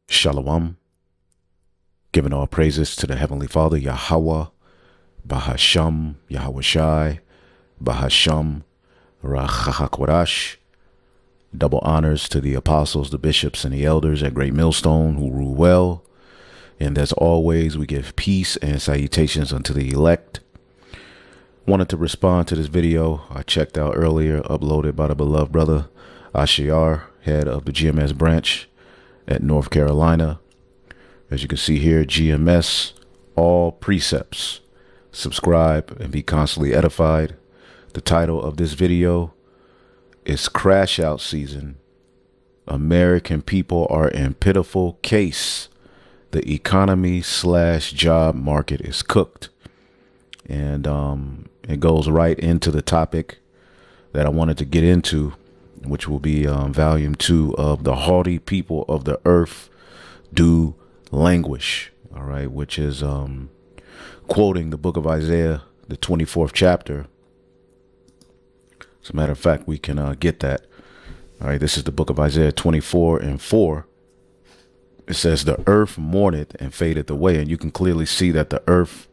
Shalom, giving all praises to the Heavenly Father, Yahweh, Bahasham, Yahweh Shai, Bahasham, Rachahakwadash. Double honors to the apostles, the bishops, and the elders at Great Millstone who rule well. And as always, we give peace and salutations unto the elect. Wanted to respond to this video I checked out earlier, uploaded by the beloved brother Ashiar, head of the GMS branch at North Carolina. As you can see here, GMS, all precepts. Subscribe and be constantly edified. The title of this video is Crash Out Season. American people are in pitiful case. The economy / job market is cooked. And it goes right into the topic that I wanted to get into, which will be volume 2 of The Haughty People of the Earth Do Languish, all right, which is quoting the book of Isaiah, the 24th chapter. As a matter of fact, we can get that. All right, this is the book of Isaiah 24:4. It says, the earth mourneth and fadeth away. And you can clearly see that the earth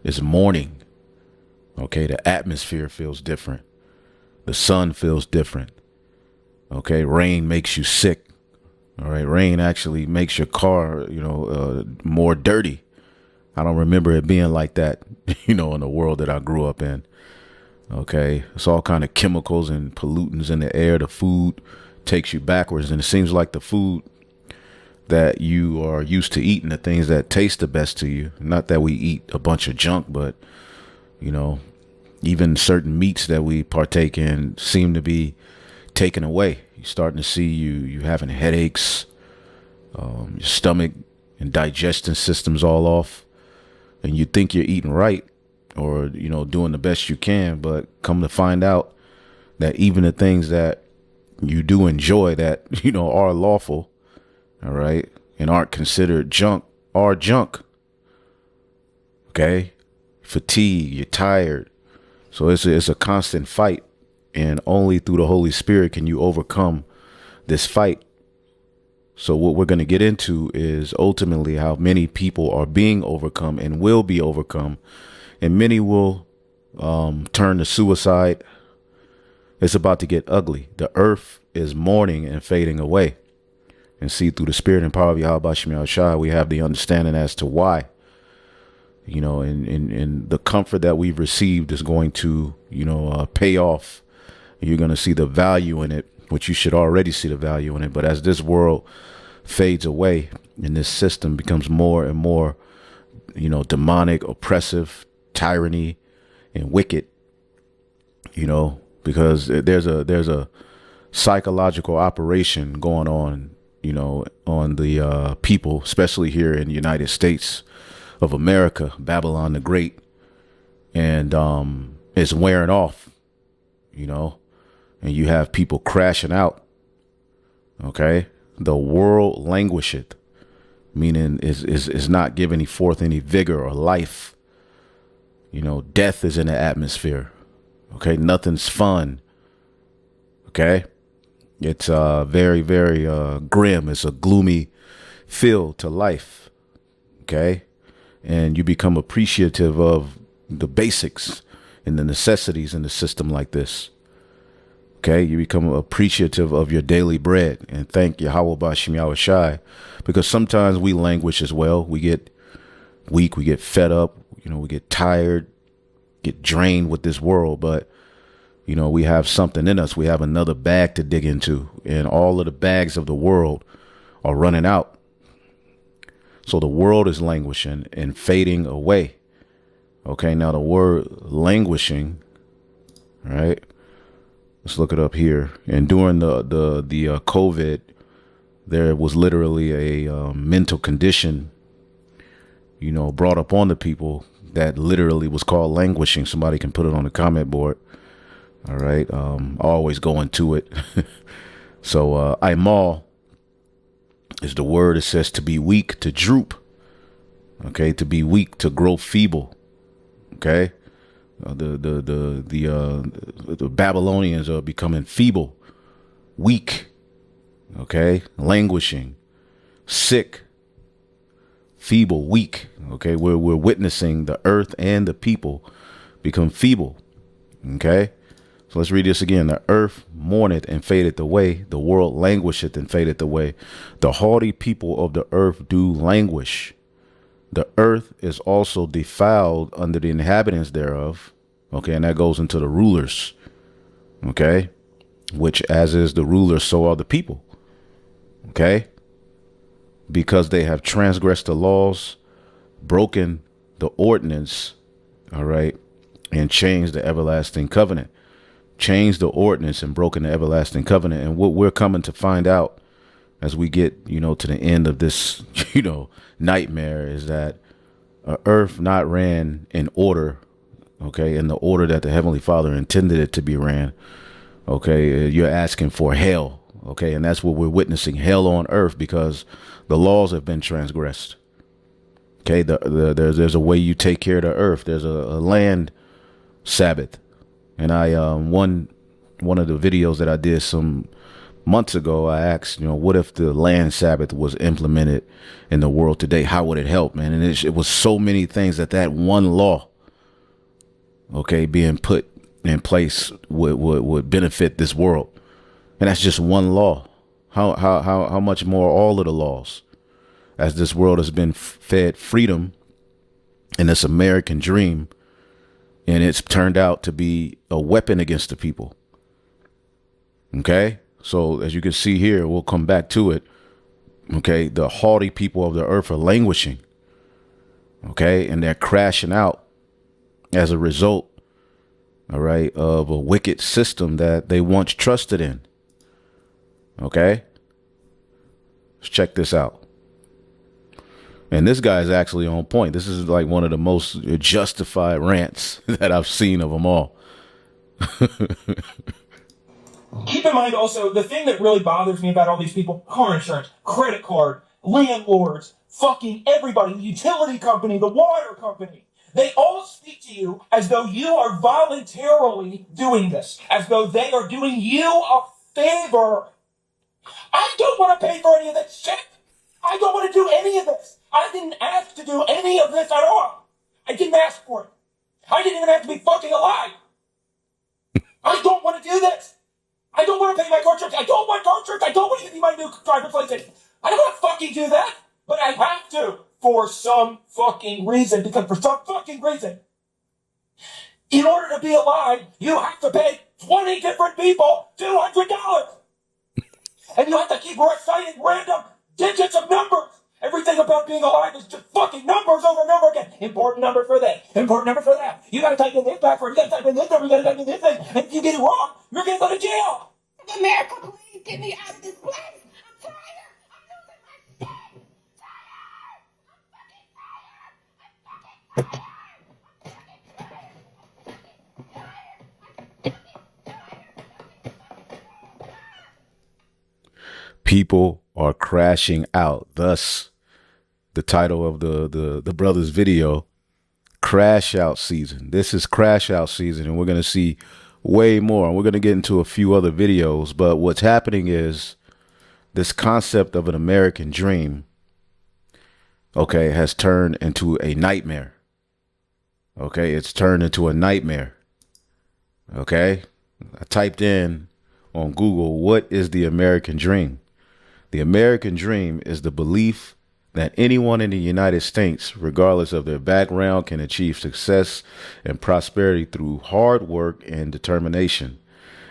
is mourning. Okay, the atmosphere feels different. The sun feels different. Okay, rain makes you sick. All right, rain actually makes your car, more dirty. I don't remember it being like that, in the world that I grew up in. Okay, it's all kind of chemicals and pollutants in the air. The food takes you backwards, and it seems like the food that you are used to eating, the things that taste the best to you. Not that we eat a bunch of junk, but even certain meats that we partake in seem to be taken away. You're starting to see you having headaches, your stomach and digestion system's all off, and you think you're eating right or doing the best you can, but come to find out that even the things that you do enjoy that are lawful, all right, and aren't considered junk, are junk. Okay, fatigue, you're tired, so it's a constant fight. And only through the Holy Spirit can you overcome this fight. So what we're going to get into is ultimately how many people are being overcome and will be overcome. And many will turn to suicide. It's about to get ugly. The earth is mourning and fading away. And see, through the spirit and power of Yahweh Shem Shai, we have the understanding as to why. And the comfort that we've received is going to, pay off. You're going to see the value in it, which you should already see the value in it. But as this world fades away and this system becomes more and more, demonic, oppressive, tyranny, and wicked, because there's a psychological operation going on, on the people, especially here in the United States of America, Babylon the Great, and it's wearing off, and you have people crashing out. Okay, the world languisheth, meaning is not giving forth any vigor or life. Death is in the atmosphere. Okay, nothing's fun. Okay, it's very, very grim. It's a gloomy feel to life. Okay, and you become appreciative of the basics and the necessities in the system like this. Okay, you become appreciative of your daily bread and thank Yahweh B'Shem Yahweh Shai, because sometimes we languish as well. We get weak, we get fed up, we get tired, get drained with this world, but we have something in us. We have another bag to dig into, and all of the bags of the world are running out. So the world is languishing and fading away. Okay, now the word languishing, right? Let's look it up here. And during the COVID, there was literally a mental condition, brought upon the people that literally was called languishing. Somebody can put it on the comment board. All right. I always go into it. So aimal is the word. It says to be weak, to droop. Okay, to be weak, to grow feeble. Okay, the Babylonians are becoming feeble, weak. Okay, languishing, sick, feeble, weak. Okay, we're witnessing the earth and the people become feeble. Okay, so let's read this again. The earth mourneth and fadeth away. The world languisheth and fadeth away. The haughty people of the earth do languish. The earth is also defiled under the inhabitants thereof. Okay, and that goes into the rulers. Okay, which as is the rulers, so are the people. Okay, because they have transgressed the laws, broken the ordinance. All right, and changed the everlasting covenant. Changed the ordinance and broken the everlasting covenant. And what we're coming to find out as we get, to the end of this, nightmare is that earth not ran in order, okay, in the order that the Heavenly Father intended it to be ran. Okay, you're asking for hell, okay, and that's what we're witnessing, hell on earth, because the laws have been transgressed. Okay, there's a way you take care of the earth. There's a land Sabbath, and I one of the videos that I did some months ago, I asked, what if the land Sabbath was implemented in the world today? How would it help, man? And it was so many things that one law, okay, being put in place would benefit this world. And that's just one law. How much more all of the laws, as this world has been fed freedom in this American dream, and it's turned out to be a weapon against the people. Okay. So as you can see here, we'll come back to it. Okay, the haughty people of the earth are languishing. Okay, and they're crashing out as a result, all right, of a wicked system that they once trusted in. Okay, let's check this out. And this guy is actually on point. This is like one of the most justified rants that I've seen of them all. Keep in mind also, the thing that really bothers me about all these people, car insurance, credit card, landlords, fucking everybody, the utility company, the water company, they all speak to you as though you are voluntarily doing this, as though they are doing you a favor. I don't want to pay for any of this shit. I don't want to do any of this. I didn't ask to do any of this at all. I didn't ask for it. I didn't even have to be fucking alive. I don't want to do this. I don't want to pay my car insurance. I don't want car insurance. I don't want to give you my new driver's license. I don't want to fucking do that, but I have to for some fucking reason, because for some fucking reason, in order to be alive, you have to pay 20 different people $200. And you have to keep reciting random digits of numbers. Everything about being alive is just fucking numbers over and over again. Important number for that. Important number for that. You gotta type in this backward. You gotta type in this number. You gotta type in this thing. And if you get it wrong, you're gonna go to jail. America, please get me out of this place. I'm tired. I'm losing my shit. Tired. I'm fucking tired. I'm fucking tired. People are crashing out. Thus, the title of the brother's video, Crash Out Season. This is Crash Out Season, and we're going to see way more. And we're going to get into a few other videos. But what's happening is this concept of an American dream, okay, has turned into a nightmare. Okay, it's turned into a nightmare. Okay, I typed in on Google, what is the American dream? The American dream is the belief that anyone in the United States, regardless of their background, can achieve success and prosperity through hard work and determination.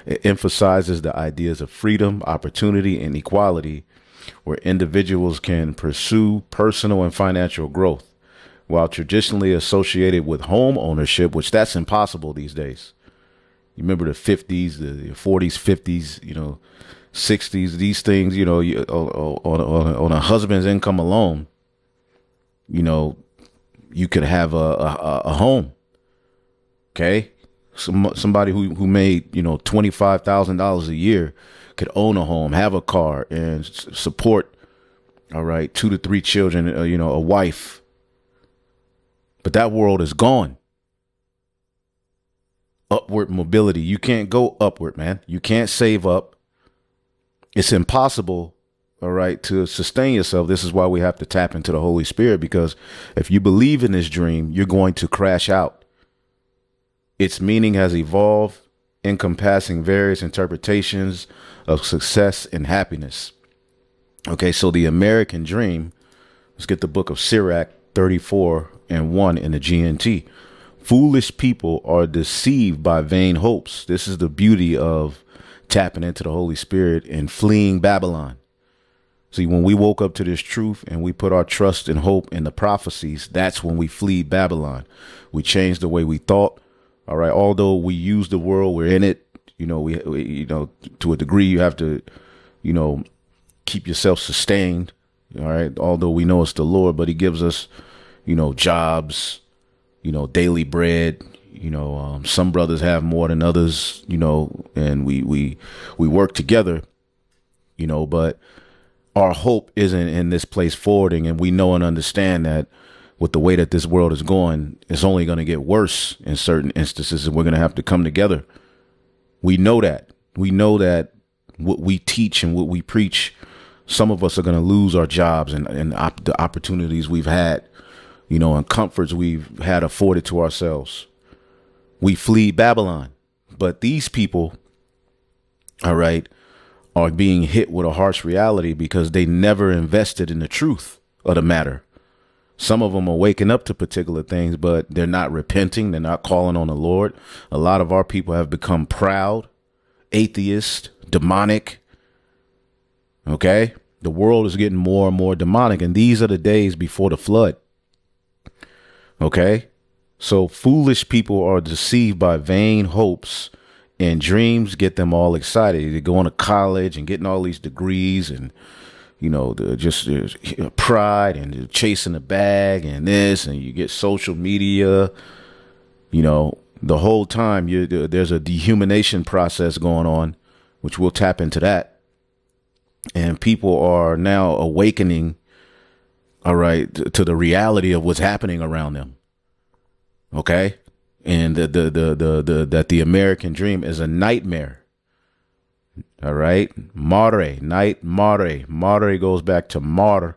It emphasizes the ideas of freedom, opportunity, and equality, where individuals can pursue personal and financial growth. While traditionally associated with home ownership, which that's impossible these days. You remember the 50s, the 40s, 50s, 60s, these things, on a husband's income alone, you could have a home. Okay. Somebody who made, $25,000 a year could own a home, have a car, and support, all right, 2 to 3 children, a wife. But that world is gone. Upward mobility. You can't go upward, man. You can't save up. It's impossible, all right, to sustain yourself. This is why we have to tap into the Holy Spirit, because if you believe in this dream, you're going to crash out. Its meaning has evolved, encompassing various interpretations of success and happiness. Okay, so the American dream, let's get the book of Sirach 34:1 in the GNT. Foolish people are deceived by vain hopes. This is the beauty of tapping into the Holy Spirit and fleeing Babylon. See, when we woke up to this truth and we put our trust and hope in the prophecies, that's when we flee Babylon. We changed the way we thought. All right. Although we use the world, we're in it. We to a degree, you have to, keep yourself sustained. All right. Although we know it's the Lord, but he gives us, jobs, daily bread. Some brothers have more than others, and we work together, but our hope isn't in this place forwarding. And we know and understand that with the way that this world is going, it's only going to get worse in certain instances, and we're going to have to come together. We know that. We know that what we teach and what we preach, some of us are going to lose our jobs and the opportunities we've had, and comforts we've had afforded to ourselves. We flee Babylon. But these people, all right, are being hit with a harsh reality because they never invested in the truth of the matter. Some of them are waking up to particular things, but they're not repenting. They're not calling on the Lord. A lot of our people have become proud, atheist, demonic. Okay. The world is getting more and more demonic, and these are the days before the flood. Okay. So foolish people are deceived by vain hopes, and dreams get them all excited. They're going to college and getting all these degrees and, pride and chasing the bag and this, and you get social media, the whole time there's a dehumanization process going on, which we'll tap into that. And people are now awakening, all right, to the reality of what's happening around them. Okay. And that the American dream is a nightmare. All right. Mare, night, mare. Mare goes back to mar,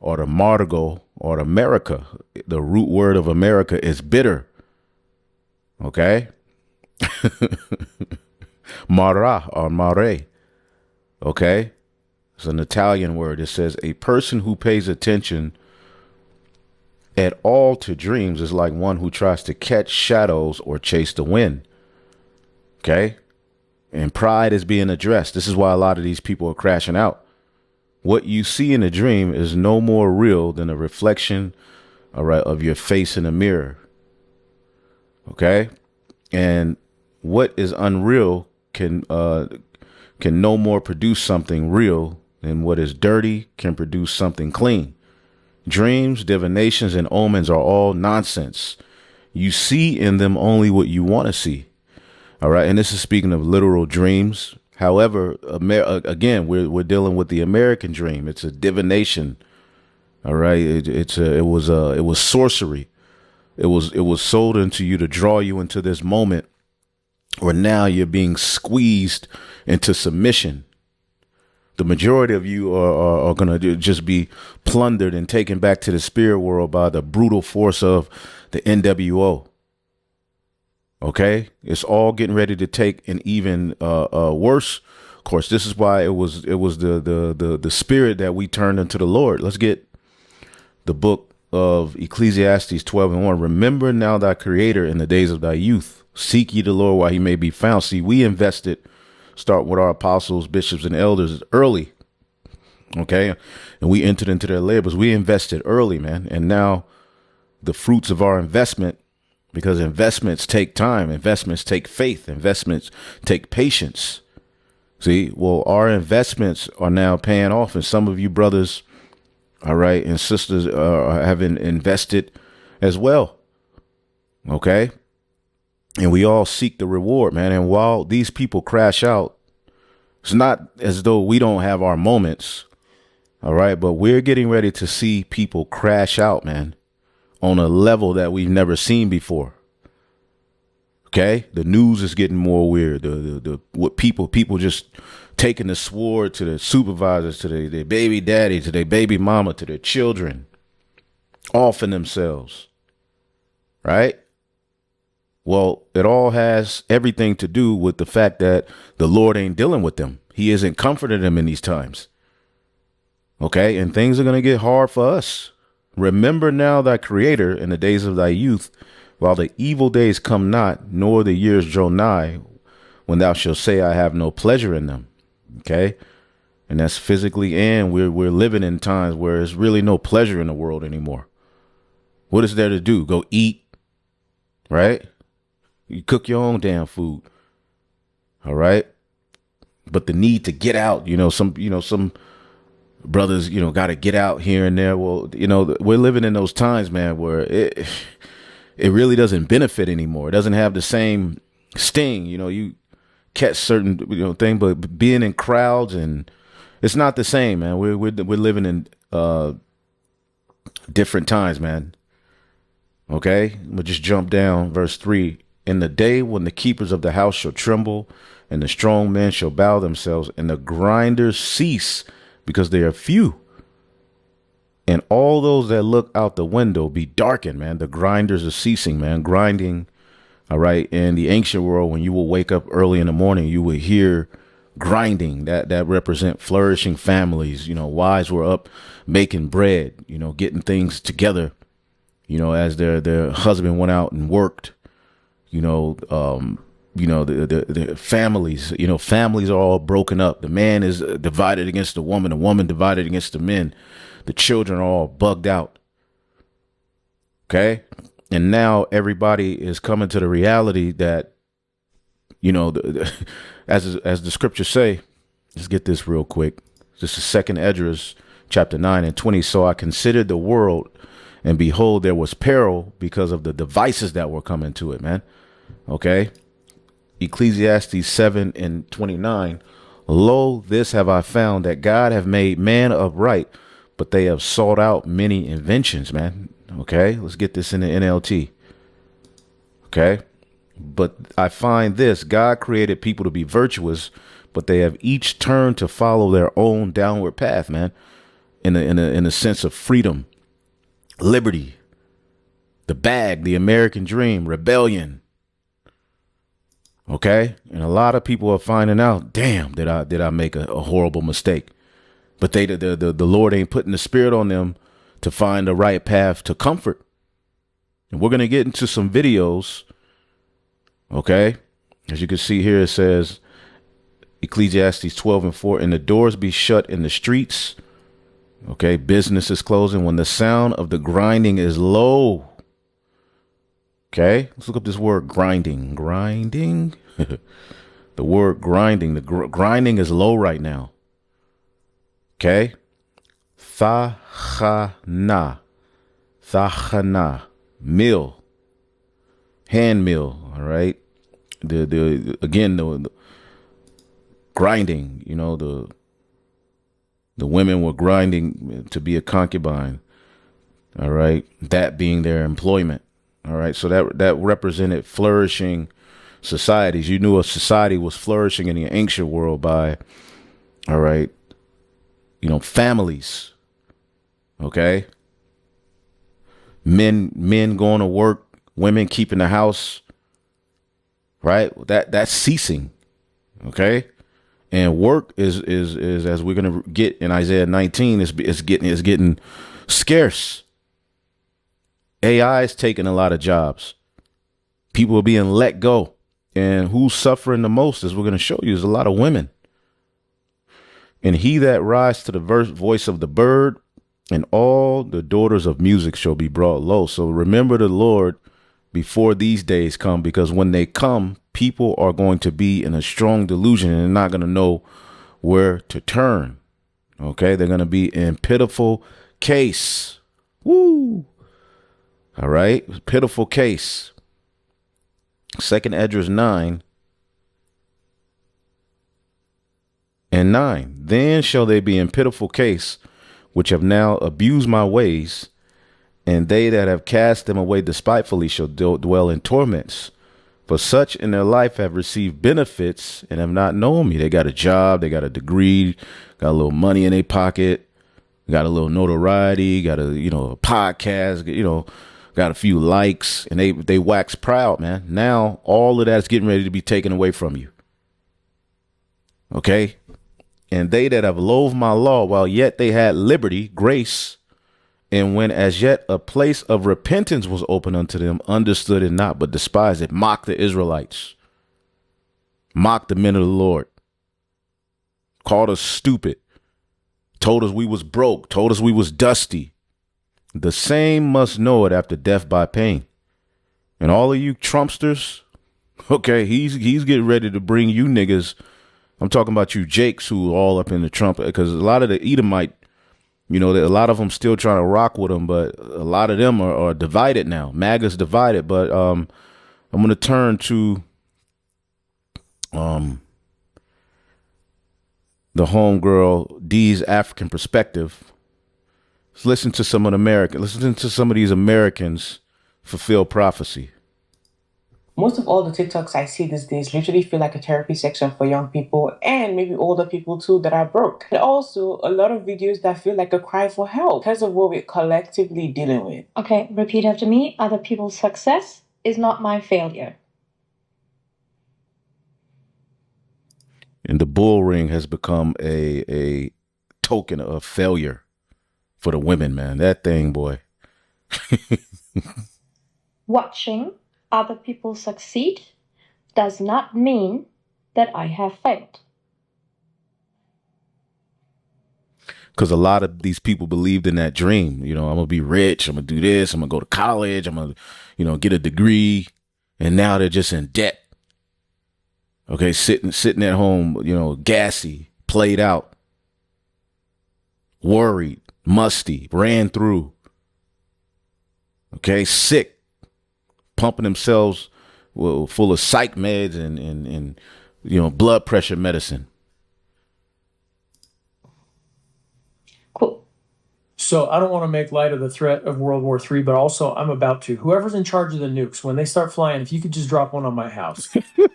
or the margo, or America. The root word of America is bitter. Okay. Mara or mare. Okay. It's an Italian word. It says a person who pays attention at all to dreams is like one who tries to catch shadows or chase the wind. Okay. And pride is being addressed. This is why a lot of these people are crashing out. What you see in a dream is no more real than a reflection, all right, of your face in a mirror. Okay. And what is unreal can no more produce something real than what is dirty can produce something clean. Dreams, divinations, and omens are all nonsense. You see in them only what you want to see. All right. And this is speaking of literal dreams. However, again, we're dealing with the American dream. It's a divination. All right. It was sorcery. It was sold into you to draw you into this moment where now you're being squeezed into submission. The majority of you are going to just be plundered and taken back to the spirit world by the brutal force of the NWO. OK, it's all getting ready to take an even worse course. This is why it was the spirit that we turned into the Lord. Let's get the book of Ecclesiastes 12:1. Remember now thy creator in the days of thy youth. Seek ye the Lord while he may be found. See, we invested, start with our apostles, bishops, and elders early. OK, and we entered into their labors. We invested early, man. And now the fruits of our investment, because investments take time, investments take faith, investments take patience. See, well, our investments are now paying off. And some of you brothers, all right, and sisters have invested, as well. Okay. And we all seek the reward, man. And while these people crash out, it's not as though we don't have our moments. All right. But we're getting ready to see people crash out, man, on a level that we've never seen before. Okay. The news is getting more weird. What people just taking the sword to the supervisors, to their baby daddy, to their baby mama, to their children, offing themselves. Right. Well, it all has everything to do with the fact that the Lord ain't dealing with them. He isn't comforting them in these times. Okay. And things are going to get hard for us. Remember now thy creator in the days of thy youth, while the evil days come not, nor the years draw nigh, when thou shalt say, I have no pleasure in them. Okay. And that's physically, and we're living in times where there's really no pleasure in the world anymore. What is there to do? Go eat. Right. You cook your own damn food. All right. But the need to get out, some brothers, got to get out here and there. Well, we're living in those times, man, where it really doesn't benefit anymore. It doesn't have the same sting. You catch certain, thing, but being in crowds, and it's not the same, man. We're living in different times, man. Okay. We'll just jump down verse 3. In the day when the keepers of the house shall tremble, and the strong men shall bow themselves, and the grinders cease, because they are few, and all those that look out the window be darkened, man. The grinders are ceasing, man. Grinding. All right. In the ancient world, when you will wake up early in the morning, you would hear grinding. That represent flourishing families. Wives were up making bread, getting things together, as their husband went out and worked. The families, families are all broken up. The man is divided against the woman divided against the men. The children are all bugged out. Okay. And now everybody is coming to the reality that, as the scriptures say, let's get this real quick. This is 2 Esdras chapter 9 and 20. So I considered the world, and behold, there was peril because of the devices that were coming to it, man. Okay. Ecclesiastes 7 and 29. Lo, this have I found, that God have made man upright, but they have sought out many inventions, man. Okay. Let's get this in the NLT. Okay. But I find this: God created people to be virtuous, but they have each turned to follow their own downward path, man. In the sense of freedom, liberty, the bag, the American dream, rebellion. Okay. And a lot of people are finding out, damn, did I make a horrible mistake? But the Lord ain't putting the spirit on them to find the right path to comfort. And we're going to get into some videos. Okay. As you can see here, it says Ecclesiastes 12 and 4, and the doors be shut in the streets. Okay. Business is closing when the sound of the grinding is low. Okay. Let's look up this word grinding. The word grinding. The grinding is low right now. Okay. Thachana. Mill. Hand mill. All right. The grinding, the women were grinding to be a concubine. All right. That being their employment. All right. So that represented flourishing societies. You knew a society was flourishing in the ancient world by, all right, families. Okay. Men going to work, women keeping the house. Right. That's ceasing. Okay. And work is as we're going to get in Isaiah 19, it's getting scarce. AI is taking a lot of jobs. People are being let go. And who's suffering the most, as we're going to show you, is a lot of women. And he that rides to the voice of the bird, and all the daughters of music shall be brought low. So remember the Lord before these days come, because when they come, people are going to be in a strong delusion and they're not going to know where to turn. Okay. They're going to be in pitiful case. Woo. All right. Pitiful case. 2nd Esdras 9 and 9. Then shall they be in pitiful case, which have now abused my ways, and they that have cast them away despitefully shall dwell in torments. For such in their life have received benefits and have not known me. They got a job, they got a degree, got a little money in their pocket, got a little notoriety, got a podcast, got a few likes, and they wax proud, man. Now all of that's getting ready to be taken away from you. Okay? And they that have loathed my law, while yet they had liberty, grace, and when as yet a place of repentance was open unto them, understood it not, but despised it, mocked the Israelites, mocked the men of the Lord, called us stupid, told us we was broke, told us we was dusty. The same must know it after death by pain. And all of you Trumpsters, okay, he's getting ready to bring you niggas. I'm talking about you Jakes who are all up in the Trump, because a lot of the Edomite, a lot of them still trying to rock with them, but a lot of them are divided now. MAGA's divided, but I'm going to turn to the homegirl D's African perspective. Let's listen to some of these Americans fulfill prophecy. Most of all the TikToks I see these days literally feel like a therapy section for young people and maybe older people too that are broke. And also a lot of videos that feel like a cry for help because of what we're collectively dealing with. Okay, repeat after me. Other people's success is not my failure. And the bull ring has become a token of failure for the women, man. That thing, boy. Watching other people succeed does not mean that I have failed. Because a lot of these people believed in that dream. I'm going to be rich. I'm going to do this. I'm going to go to college. I'm going to, get a degree. And now they're just in debt. Okay, sitting at home, gassy, played out, worried, musty, ran through. Okay, sick. Pumping themselves full of psych meds and blood pressure medicine. Cool. So I don't want to make light of the threat of World War III, but also I'm about to. Whoever's in charge of the nukes, when they start flying, if you could just drop one on my house,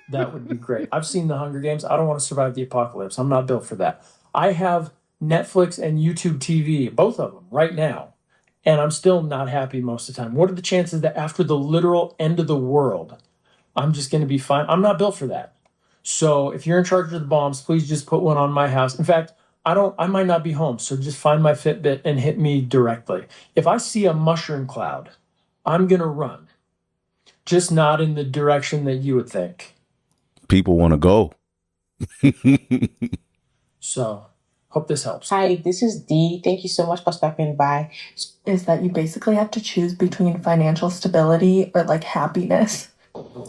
that would be great. I've seen the Hunger Games. I don't want to survive the apocalypse. I'm not built for that. I have Netflix and YouTube TV, both of them, right now. And I'm still not happy most of the time. What are the chances that after the literal end of the world, I'm just going to be fine? I'm not built for that. So if you're in charge of the bombs, please just put one on my house. In fact, I might not be home. So just find my Fitbit and hit me directly. If I see a mushroom cloud, I'm going to run. Just not in the direction that you would think. People want to go. So hope this helps. Hi, this is Dee. Thank you so much for stopping by. Is that you basically have to choose between financial stability or happiness.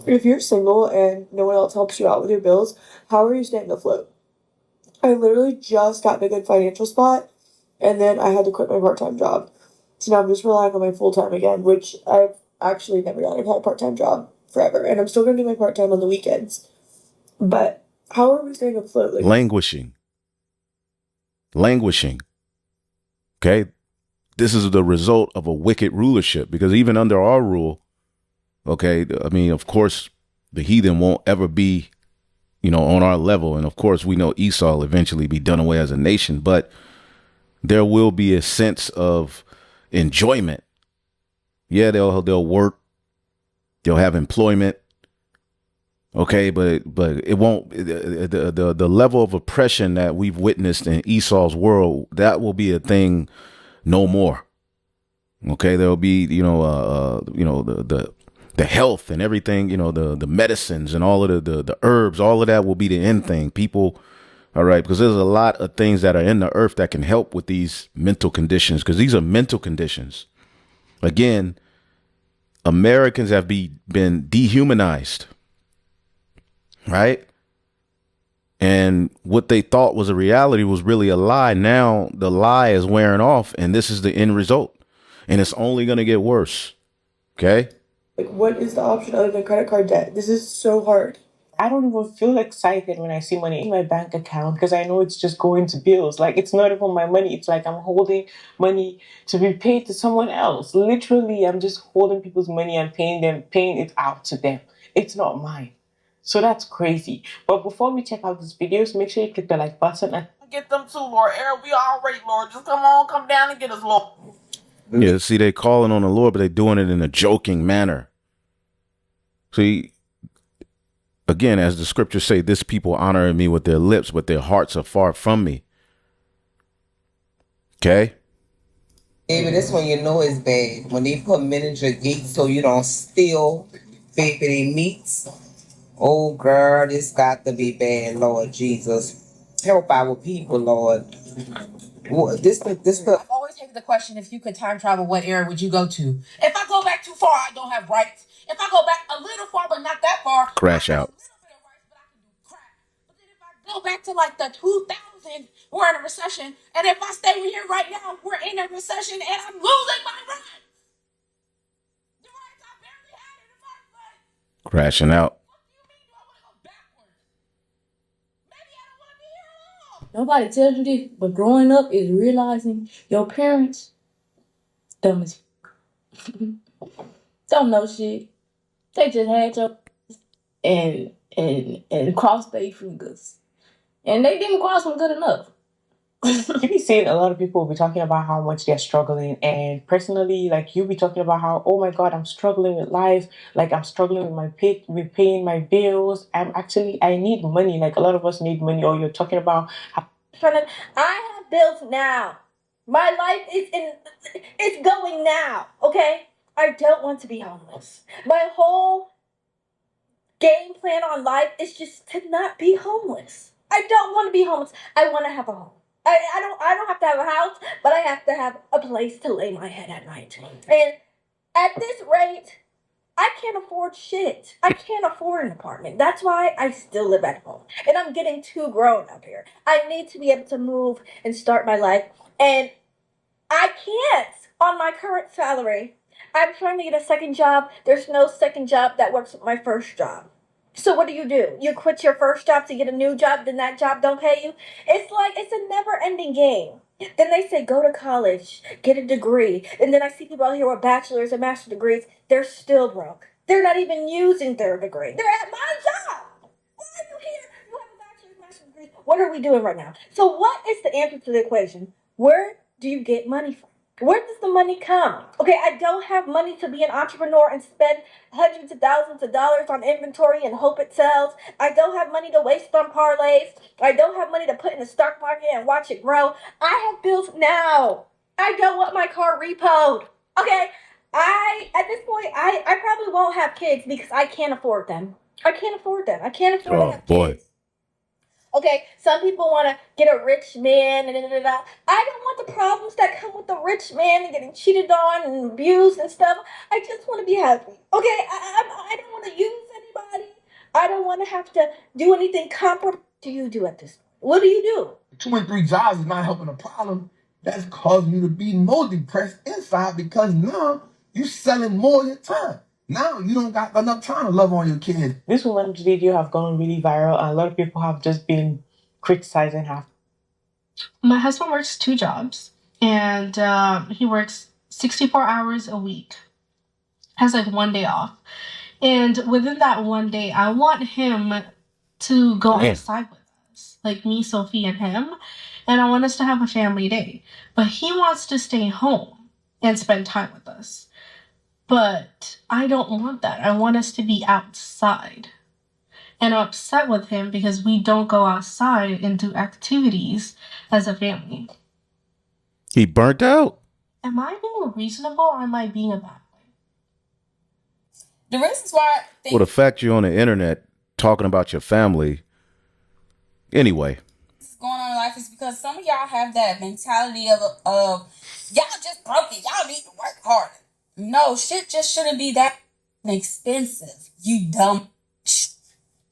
If you're single and no one else helps you out with your bills, how are you staying afloat? I literally just got in a good financial spot, and then I had to quit my part-time job. So now I'm just relying on my full-time again, which I've actually never done. I've had a part-time job forever, and I'm still going to do my part-time on the weekends. But how are we staying afloat? Languishing. Okay. This is the result of a wicked rulership, because even under our rule, okay, I mean, of course, the heathen won't ever be, on our level. And of course, we know Esau will eventually be done away as a nation, but there will be a sense of enjoyment. Yeah, they'll work, they'll have employment. Okay, but it won't, the level of oppression that we've witnessed in Esau's world, that will be a thing no more. Okay, there'll be, the health and everything, the medicines and all of the herbs, all of that will be the end thing. People, all right, because there's a lot of things that are in the earth that can help with these mental conditions, because these are mental conditions. Again, Americans have been dehumanized, right? And what they thought was a reality was really a lie. Now the lie is wearing off, and this is the end result. And it's only going to get worse. Okay? Like, what is the option other than credit card debt? This is so hard. I don't even feel excited when I see money in my bank account because I know it's just going to bills. Like, it's not even my money. It's like I'm holding money to be paid to someone else. Literally, I'm just holding people's money and paying it out to them. It's not mine. So that's crazy. But before we check out these videos, make sure you click the like button and Get them too, Lord. Eric, we already, Lord. Just come down and get us, Lord. Yeah, see, they calling on the Lord, but they doing it in a joking manner. See, again, as the scriptures say, this people honor me with their lips, but their hearts are far from me. Okay? Baby, this one you know is bad. When they put men in your gate so you don't steal baby meats. Oh, girl, this got to be bad, Lord Jesus. Help our people, Lord. I've always hated the question, if you could time travel, what era would you go to? If I go back too far, I don't have rights. If I go back a little far, but not that far, Crash out. a little bit of rights, but I can do crap. But then if I go back to like the 2000s, we're in a recession. And if I stay here right now, we're in a recession and I'm losing my rights. The rights I barely had in the first place. Crashing out. What do you mean? Do I want to go backwards? Maybe I don't want to be here at all. Nobody tells you this, but growing up is realizing your parents dumb as don't know shit. They just had your and crossed their fingers, and they didn't cross them good enough. you be seeing a lot of people be talking about how much they're struggling, and personally, like, you be talking about how, oh my god, I'm struggling with life, like I'm struggling with paying my bills. I need money. Like, a lot of us need money. Or you're talking about how I have bills now. My life it's going now. Okay, I don't want to be homeless. My whole game plan on life is just to not be homeless. I don't want to be homeless. I want to have a home. I don't have to have a house, but I have to have a place to lay my head at night. And at this rate, I can't afford shit. I can't afford an apartment. That's why I still live at home. And I'm getting too grown up here. I need to be able to move and start my life. And I can't on my current salary. I'm trying to get a second job. There's no second job that works with my first job. So what do? You quit your first job to get a new job, then that job don't pay you? It's a never-ending game. Then they say go to college, get a degree, and then I see people out here with bachelor's and master's degrees. They're still broke. They're not even using their degree. They're at my job. Why are you here? You have a bachelor's, master's degree. What are we doing right now? So what is the answer to the equation? Where do you get money from? Where does the money come? Okay, I don't have money to be an entrepreneur and spend hundreds of thousands of dollars on inventory and hope it sells. I don't have money to waste on parlays. I don't have money to put in the stock market and watch it grow. I have bills now. I don't want my car repoed. Okay, at this point, I probably won't have kids because I can't afford them. I can't afford them. I can't afford to have boy. kids. Okay, some people want to get a rich man and da-da-da-da. I don't want the problems that come with the rich man and getting cheated on and abused and stuff. I just want to be happy. Okay, I don't want to use anybody. I don't want to have to do anything comparable. What do you do at this? What do you do? 2 and 3 jobs is not helping the problem. That's causing you to be more depressed inside because now you're selling more of your time. Now you don't got enough time to love on your kids. this woman's video have gone really viral, and a lot of people have just been criticizing her. My husband works 2 jobs, and he works 64 hours a week. Has like 1 day off. And within that 1 day, I want him to go outside with us, like me, Sophie, and him. And I want us to have a family day. But he wants to stay home and spend time with us. But I don't want that. I want us to be outside. And I'm upset with him because we don't go outside and do activities as a family. He burnt out. Am I being reasonable or am I being a bad boy? The reasons why I think Well, the fact you're on the internet talking about your family. Anyway. this is going on in life is because some of y'all have that mentality of y'all just broke it. Y'all need to work harder. No, shit just shouldn't be that expensive. You dumb.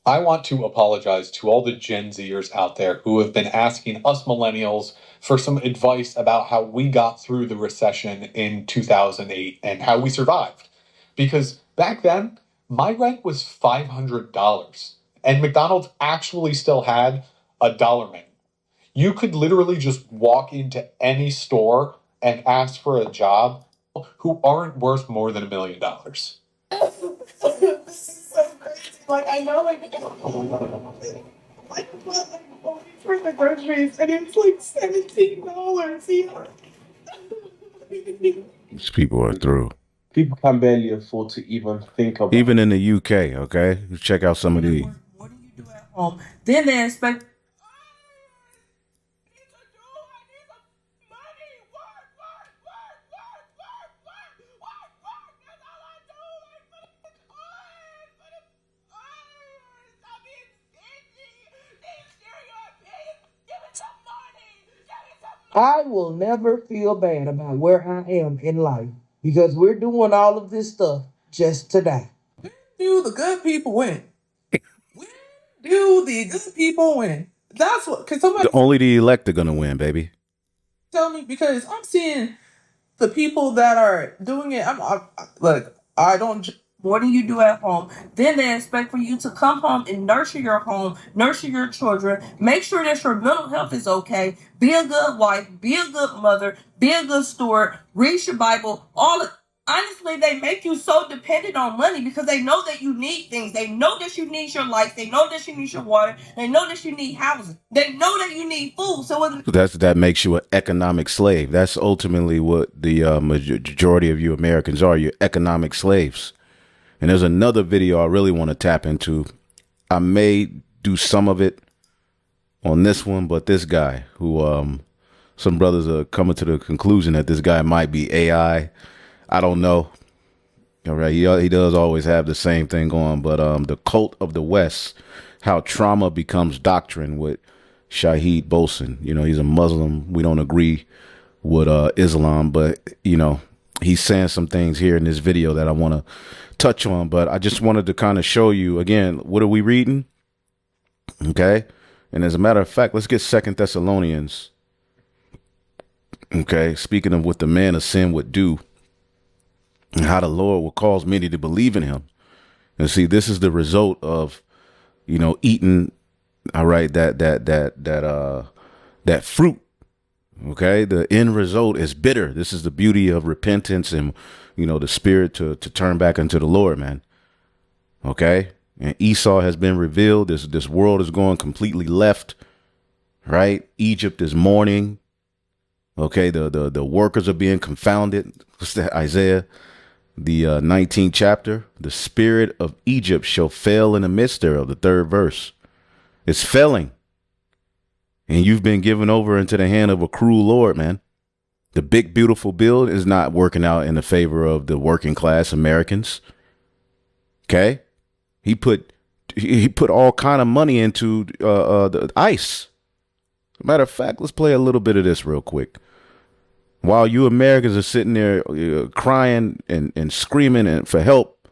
I want to apologize to all the Gen Zers out there who have been asking us millennials for some advice about how we got through the recession in 2008 and how we survived. Because back then, my rent was $500, and McDonald's actually still had a dollar menu. You could literally just walk into any store and ask for a job who aren't worth more than $1 million. Like, I know, like for the groceries, and it's like $17 here. These people are through. People can barely afford to even think about. Even in the UK, okay? Check out some of these. Then they expect. I will never feel bad about where I am in life because we're doing all of this stuff just to die. Do the good people win? When do the good people win? That's what. Can somebody Only the elect are gonna win, baby. tell me? Because I'm seeing the people that are doing it. Look, I don't. What do you do at home? Then they expect for you to come home and nurture your home, nurture your children, make sure that your mental health is okay, be a good wife, be a good mother, be a good steward, read your Bible. Honestly, they make you so dependent on money because they know that you need things. They know that you need your lights. They know that you need your water. They know that you need housing. They know that you need food. So that makes you an economic slave. That's ultimately what the majority of you Americans are. You're economic slaves. And there's another video I really want to tap into. I may do some of it on this one, but this guy who some brothers are coming to the conclusion that this guy might be AI. I don't know. All right, he does always have the same thing going, but the cult of the West, how trauma becomes doctrine with Shahid Bolson. You know, he's a Muslim. We don't agree with Islam, but you know, he's saying some things here in this video that I want to touch on, but I just wanted to kind of show you again, what are we reading? Okay. And as a matter of fact, let's get 2 Thessalonians. Okay. Speaking of what the man of sin would do and how the Lord will cause many to believe in him. And see, this is the result of, you know, eating, all right, that fruit. Okay. The end result is bitter. This is the beauty of repentance and, you know, the spirit to turn back into the Lord, man. Okay. And Esau has been revealed. This world is going completely left, right? Egypt is mourning. Okay. The workers are being confounded. What's that? Isaiah, the 19th chapter. The spirit of Egypt shall fail in the midst thereof. The 3rd verse. It's failing. And you've been given over into the hand of a cruel Lord, man. The big, beautiful bill is not working out in the favor of the working class Americans. Okay. He put all kind of money into the ICE. Matter of fact, let's play a little bit of this real quick. While you Americans are sitting there crying and screaming and for help,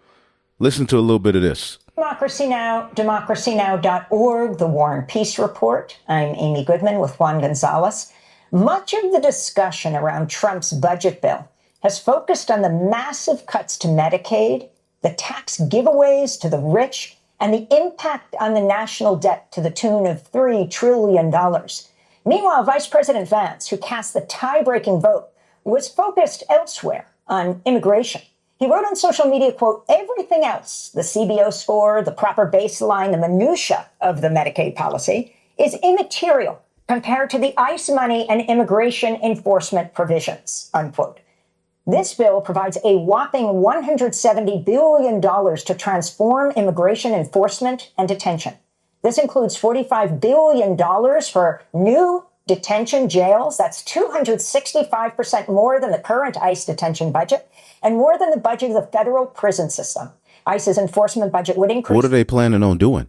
listen to a little bit of this. Democracy Now!, democracynow.org, The War and Peace Report. I'm Amy Goodman with Juan Gonzalez. Much of the discussion around Trump's budget bill has focused on the massive cuts to Medicaid, the tax giveaways to the rich, and the impact on the national debt to the tune of $3 trillion. Meanwhile, Vice President Vance, who cast the tie-breaking vote, was focused elsewhere on immigration. He wrote on social media, quote, everything else, the CBO score, the proper baseline, the minutia of the Medicaid policy, is immaterial compared to the ICE money and immigration enforcement provisions, unquote. This bill provides a whopping $170 billion to transform immigration enforcement and detention. This includes $45 billion for new detention jails. That's 265% more than the current ICE detention budget and more than the budget of the federal prison system. ICE's enforcement budget would increase. What are they planning on doing?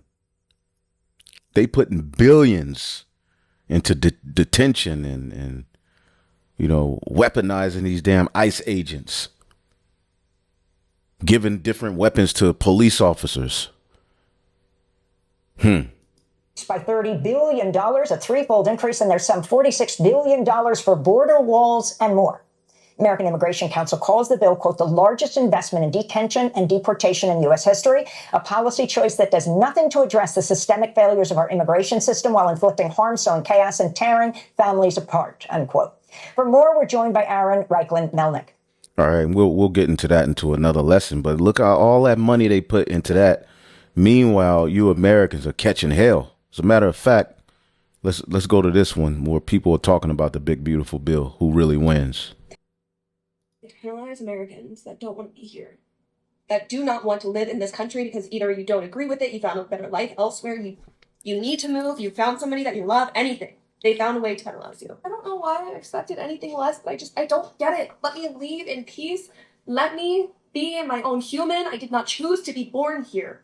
They putting billions into detention and, you know, weaponizing these damn ICE agents, giving different weapons to police officers. By $30 billion, a threefold increase, and there's some $46 billion for border walls and more. American Immigration Council calls the bill, quote, the largest investment in detention and deportation in U.S. history, a policy choice that does nothing to address the systemic failures of our immigration system while inflicting harm, sowing chaos, and tearing families apart, unquote. For more, we're joined by Aaron Reichlin-Melnick. All right, we'll get into that into another lesson. But look at all that money they put into that. Meanwhile, you Americans are catching hell. As a matter of fact, let's go to this one where people are talking about the big beautiful bill. Who really wins? It penalizes Americans that don't want to be here, that do not want to live in this country because either you don't agree with it, you found a better life elsewhere, you need to move, you found somebody that you love, anything. They found a way to penalize you. I don't know why I expected anything less, but I don't get it. Let me leave in peace. Let me be my own human. I did not choose to be born here.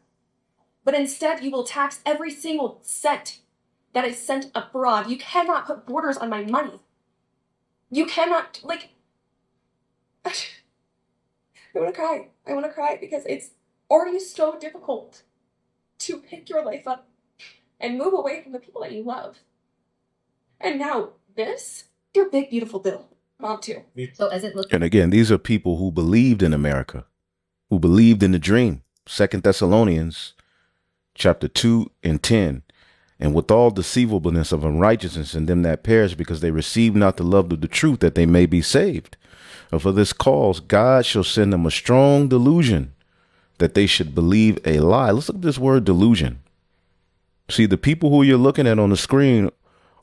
But instead, you will tax every single cent that is sent abroad. You cannot put borders on my money. You cannot, like... I want to cry. I want to cry because it's already so difficult to pick your life up and move away from the people that you love. And now this, your big, beautiful bill. Mom, too. So as it looks... And again, these are people who believed in America, who believed in the dream. 2 Thessalonians chapter 2 and 10. And with all deceivableness of unrighteousness in them that perish, because they receive not the love of the truth, that they may be saved. And for this cause, God shall send them a strong delusion, that they should believe a lie. Let's look at this word delusion. See, the people who you're looking at on the screen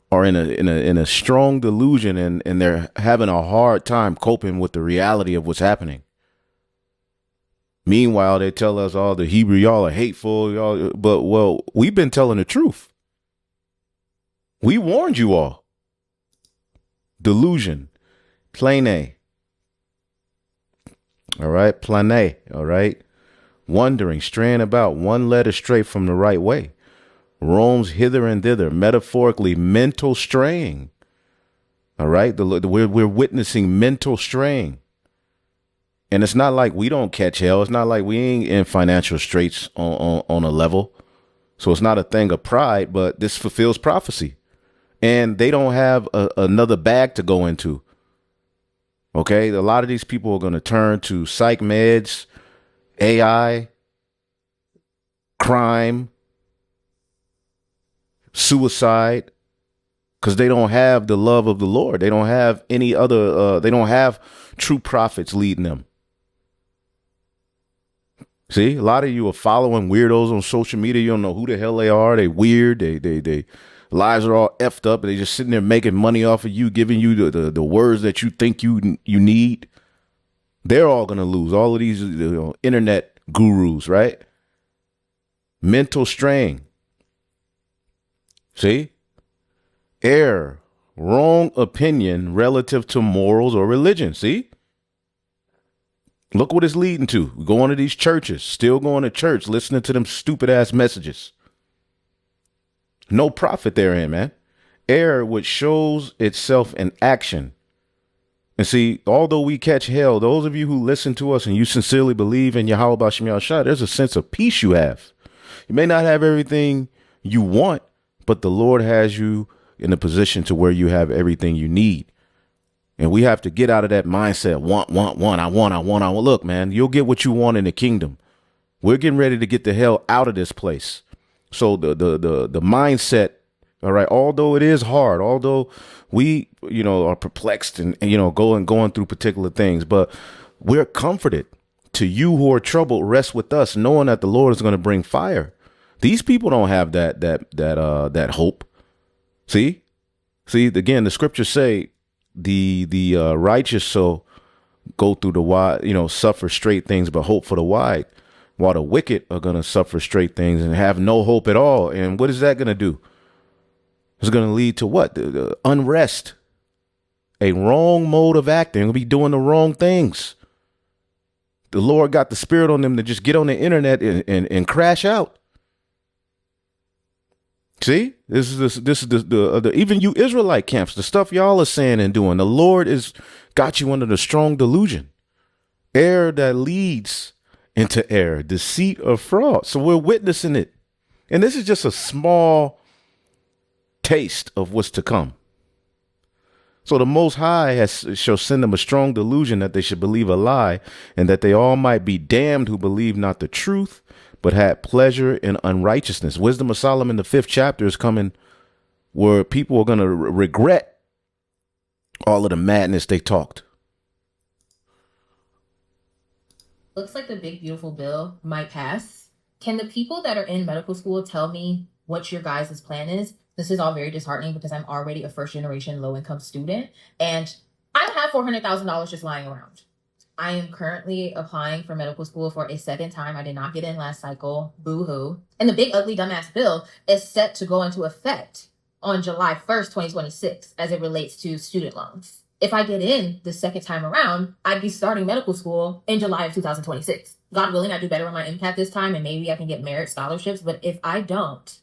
are in a strong delusion, and they're having a hard time coping with the reality of what's happening. Meanwhile, they tell us, the Hebrew, y'all are hateful, y'all. But, well, we've been telling the truth. We warned you all. Delusion. Plane. All right. Plane. All right. Wandering, straying about, one led astray from the right way. Roams hither and thither, metaphorically, mental straying. All right. We're witnessing mental straying. And it's not like we don't catch hell. It's not like we ain't in financial straits on a level. So it's not a thing of pride, but this fulfills prophecy. And they don't have another bag to go into. Okay. A lot of these people are going to turn to psych meds, AI, crime, suicide, because they don't have the love of the Lord. They don't have any other, they don't have true prophets leading them. See, a lot of you are following weirdos on social media. You don't know who the hell they are. They weird. They lives are all effed up. They just sitting there making money off of you, giving you the words that you think you need. They're all going to lose. All of these internet gurus, right? Mental strain. See? Error, wrong opinion relative to morals or religion. See? Look what it's leading to. Going to these churches, still going to church, listening to them stupid ass messages. No profit therein, man. Error which shows itself in action. And see, although we catch hell, those of you who listen to us and you sincerely believe in Yahweh B'Shem Yahushua, there's a sense of peace you have. You may not have everything you want, but the Lord has you in a position to where you have everything you need. And we have to get out of that mindset. I want. Look, man, you'll get what you want in the kingdom. We're getting ready to get the hell out of this place. So the mindset, all right, although it is hard, although we, are perplexed and going through particular things, but we're comforted. To you who are troubled, rest with us, knowing that the Lord is going to bring fire. These people don't have that hope. See, again, the scriptures say the righteous shall go through the wide, suffer straight things, but hope for the wide, while the wicked are going to suffer straight things and have no hope at all. And what is that going to do? It's going to lead to what? The unrest, a wrong mode of acting. They'll be doing the wrong things. The Lord got the spirit on them to just get on the internet and crash out. See, this is the even you Israelite camps, the stuff y'all are saying and doing. The Lord is got you under the strong delusion, error that leads into error, deceit or fraud. So we're witnessing it. And this is just a small taste of what's to come. So the Most High shall send them a strong delusion that they should believe a lie, and that they all might be damned who believe not the truth, but had pleasure in unrighteousness. Wisdom of Solomon, the 5th chapter, is coming where people are going to regret all of the madness they talked. Looks like the big beautiful bill might pass. Can the people that are in medical school tell me what your guys' plan is? This is all very disheartening because I'm already a first generation low income student and I don't have $400,000 just lying around. I am currently applying for medical school for a 2nd time. I did not get in last cycle. Boo hoo. And the big ugly dumbass bill is set to go into effect on July 1st, 2026 as it relates to student loans. If I get in the 2nd time around, I'd be starting medical school in July of 2026. God willing, I do better on my MCAT this time and maybe I can get merit scholarships. But if I don't,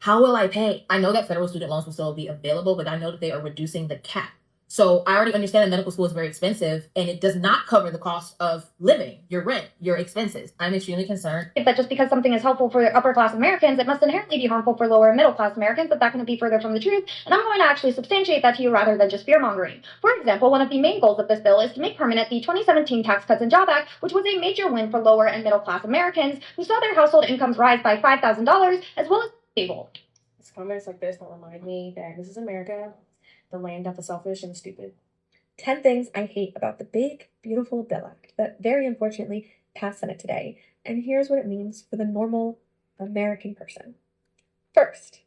how will I pay? I know that federal student loans will still be available, but I know that they are reducing the cap. So I already understand that medical school is very expensive and it does not cover the cost of living, your rent, your expenses. I'm extremely concerned. That just because something is helpful for upper class Americans, it must inherently be harmful for lower and middle class Americans, but that couldn't be further from the truth. And I'm going to actually substantiate that to you rather than just fear mongering. For example, one of the main goals of this bill is to make permanent the 2017 Tax Cuts and Job Act, which was a major win for lower and middle class Americans who saw their household incomes rise by $5,000 as well as stable. It's comments like this that remind me that this is America, the land of the selfish and the stupid. 10 things I hate about the big, beautiful Bill Act that very unfortunately passed Senate today. And here's what it means for the normal American person. First,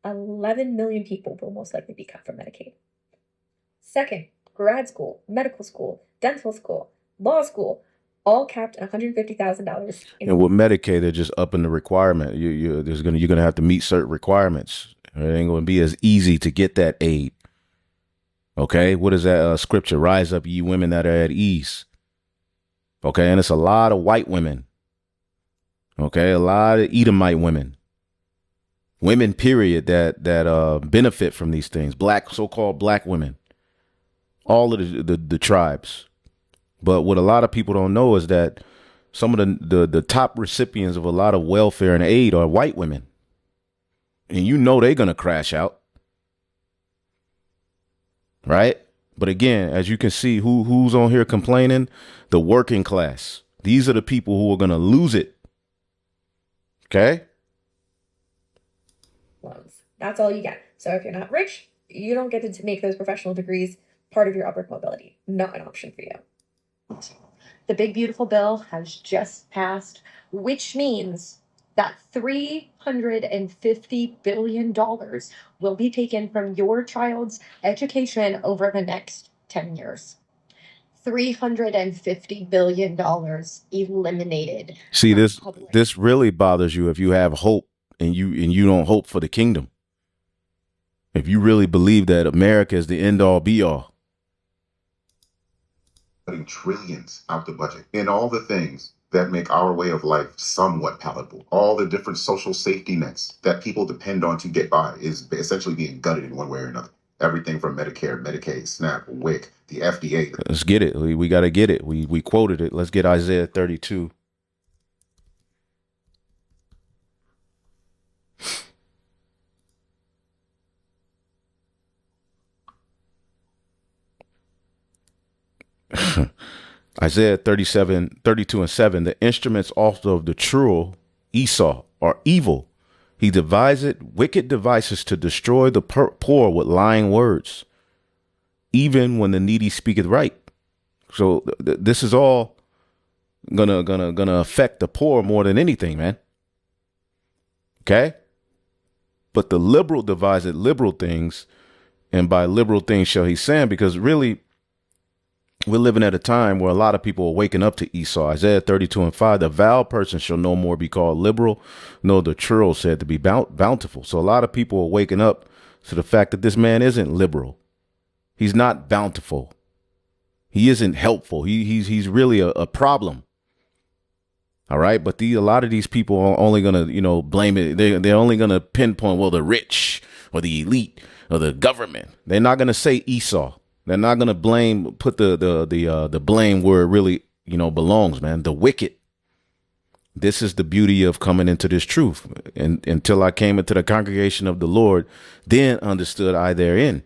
11 million people will most likely be cut from Medicaid. Second, grad school, medical school, dental school, law school, all capped at $150,000. And with Medicaid, they're just upping the requirement. You're gonna have to meet certain requirements. It ain't gonna be as easy to get that aid. Okay, what is that scripture? Rise up, ye women that are at ease. Okay, and it's a lot of white women. Okay, a lot of Edomite women. Women, period, that benefit from these things. Black, so-called black women. All of the tribes. But what a lot of people don't know is that some of the top recipients of a lot of welfare and aid are white women. And you know they're gonna crash out. Right? But again, as you can see, who's on here complaining? The working class. These are the people who are going to lose it. Okay? Loans. That's all you get. So if you're not rich, you don't get to make those professional degrees part of your upward mobility. Not an option for you. The big beautiful bill has just passed, which means that $350 billion will be taken from your child's education over the next 10 years. $350 billion eliminated. See, this really bothers you if you have hope and you don't hope for the kingdom. If you really believe that America is the end all be all. Putting trillions out the budget and all the things that make our way of life somewhat palatable. All the different social safety nets that people depend on to get by is essentially being gutted in one way or another. Everything from Medicare, Medicaid, SNAP, WIC, the FDA. Let's get it. We got to get it. We quoted it. Let's get Isaiah 32. Isaiah 32:7, the instruments also of the true Esau are evil. He devised wicked devices to destroy the poor with lying words, even when the needy speaketh right. So this is all gonna affect the poor more than anything, man. Okay? But the liberal devised liberal things, and by liberal things shall he send, because really we're living at a time where a lot of people are waking up to Esau. Isaiah 32:5, the vile person shall no more be called liberal, nor the churl said to be bountiful. So a lot of people are waking up to the fact that this man isn't liberal. He's not bountiful. He isn't helpful. He's really a problem. All right. But a lot of these people are only going to, blame it. They're only going to pinpoint, well, the rich or the elite or the government. They're not going to say Esau. They're not going to put the blame where it really, belongs, man. The wicked. This is the beauty of coming into this truth. And until I came into the congregation of the Lord, then understood I therein.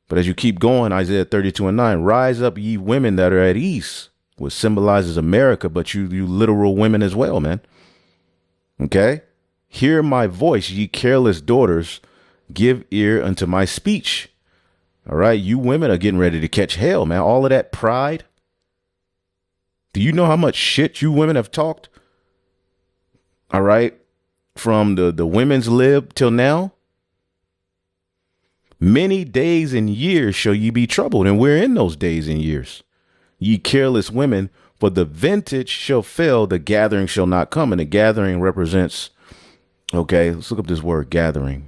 But as you keep going, Isaiah 32:9, rise up, ye women that are at ease, which symbolizes America, but you literal women as well, man. Okay? Hear my voice, ye careless daughters, give ear unto my speech. All right? You women are getting ready to catch hell, man. All of that pride. Do you know how much shit you women have talked? All right? From the women's lib till now. Many days and years shall ye be troubled, and we're in those days and years. Ye careless women, for the vintage shall fail, the gathering shall not come. And the gathering represents, okay, let's look up this word, gathering.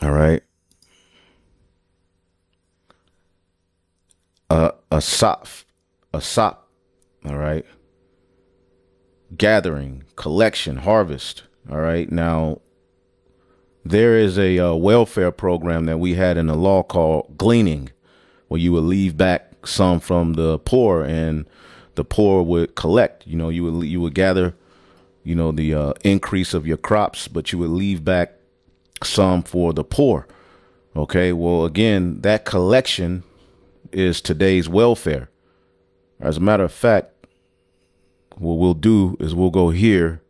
All right. A sop, all right. Gathering, collection, harvest. All right. Now, there is a welfare program that we had in the law called gleaning, where you would leave back some from the poor, and the poor would collect. You know, you would gather, you know, the increase of your crops, but you would leave back some for the poor. Okay, well, again, that collection is today's welfare. As a matter of fact, what we'll do is we'll go here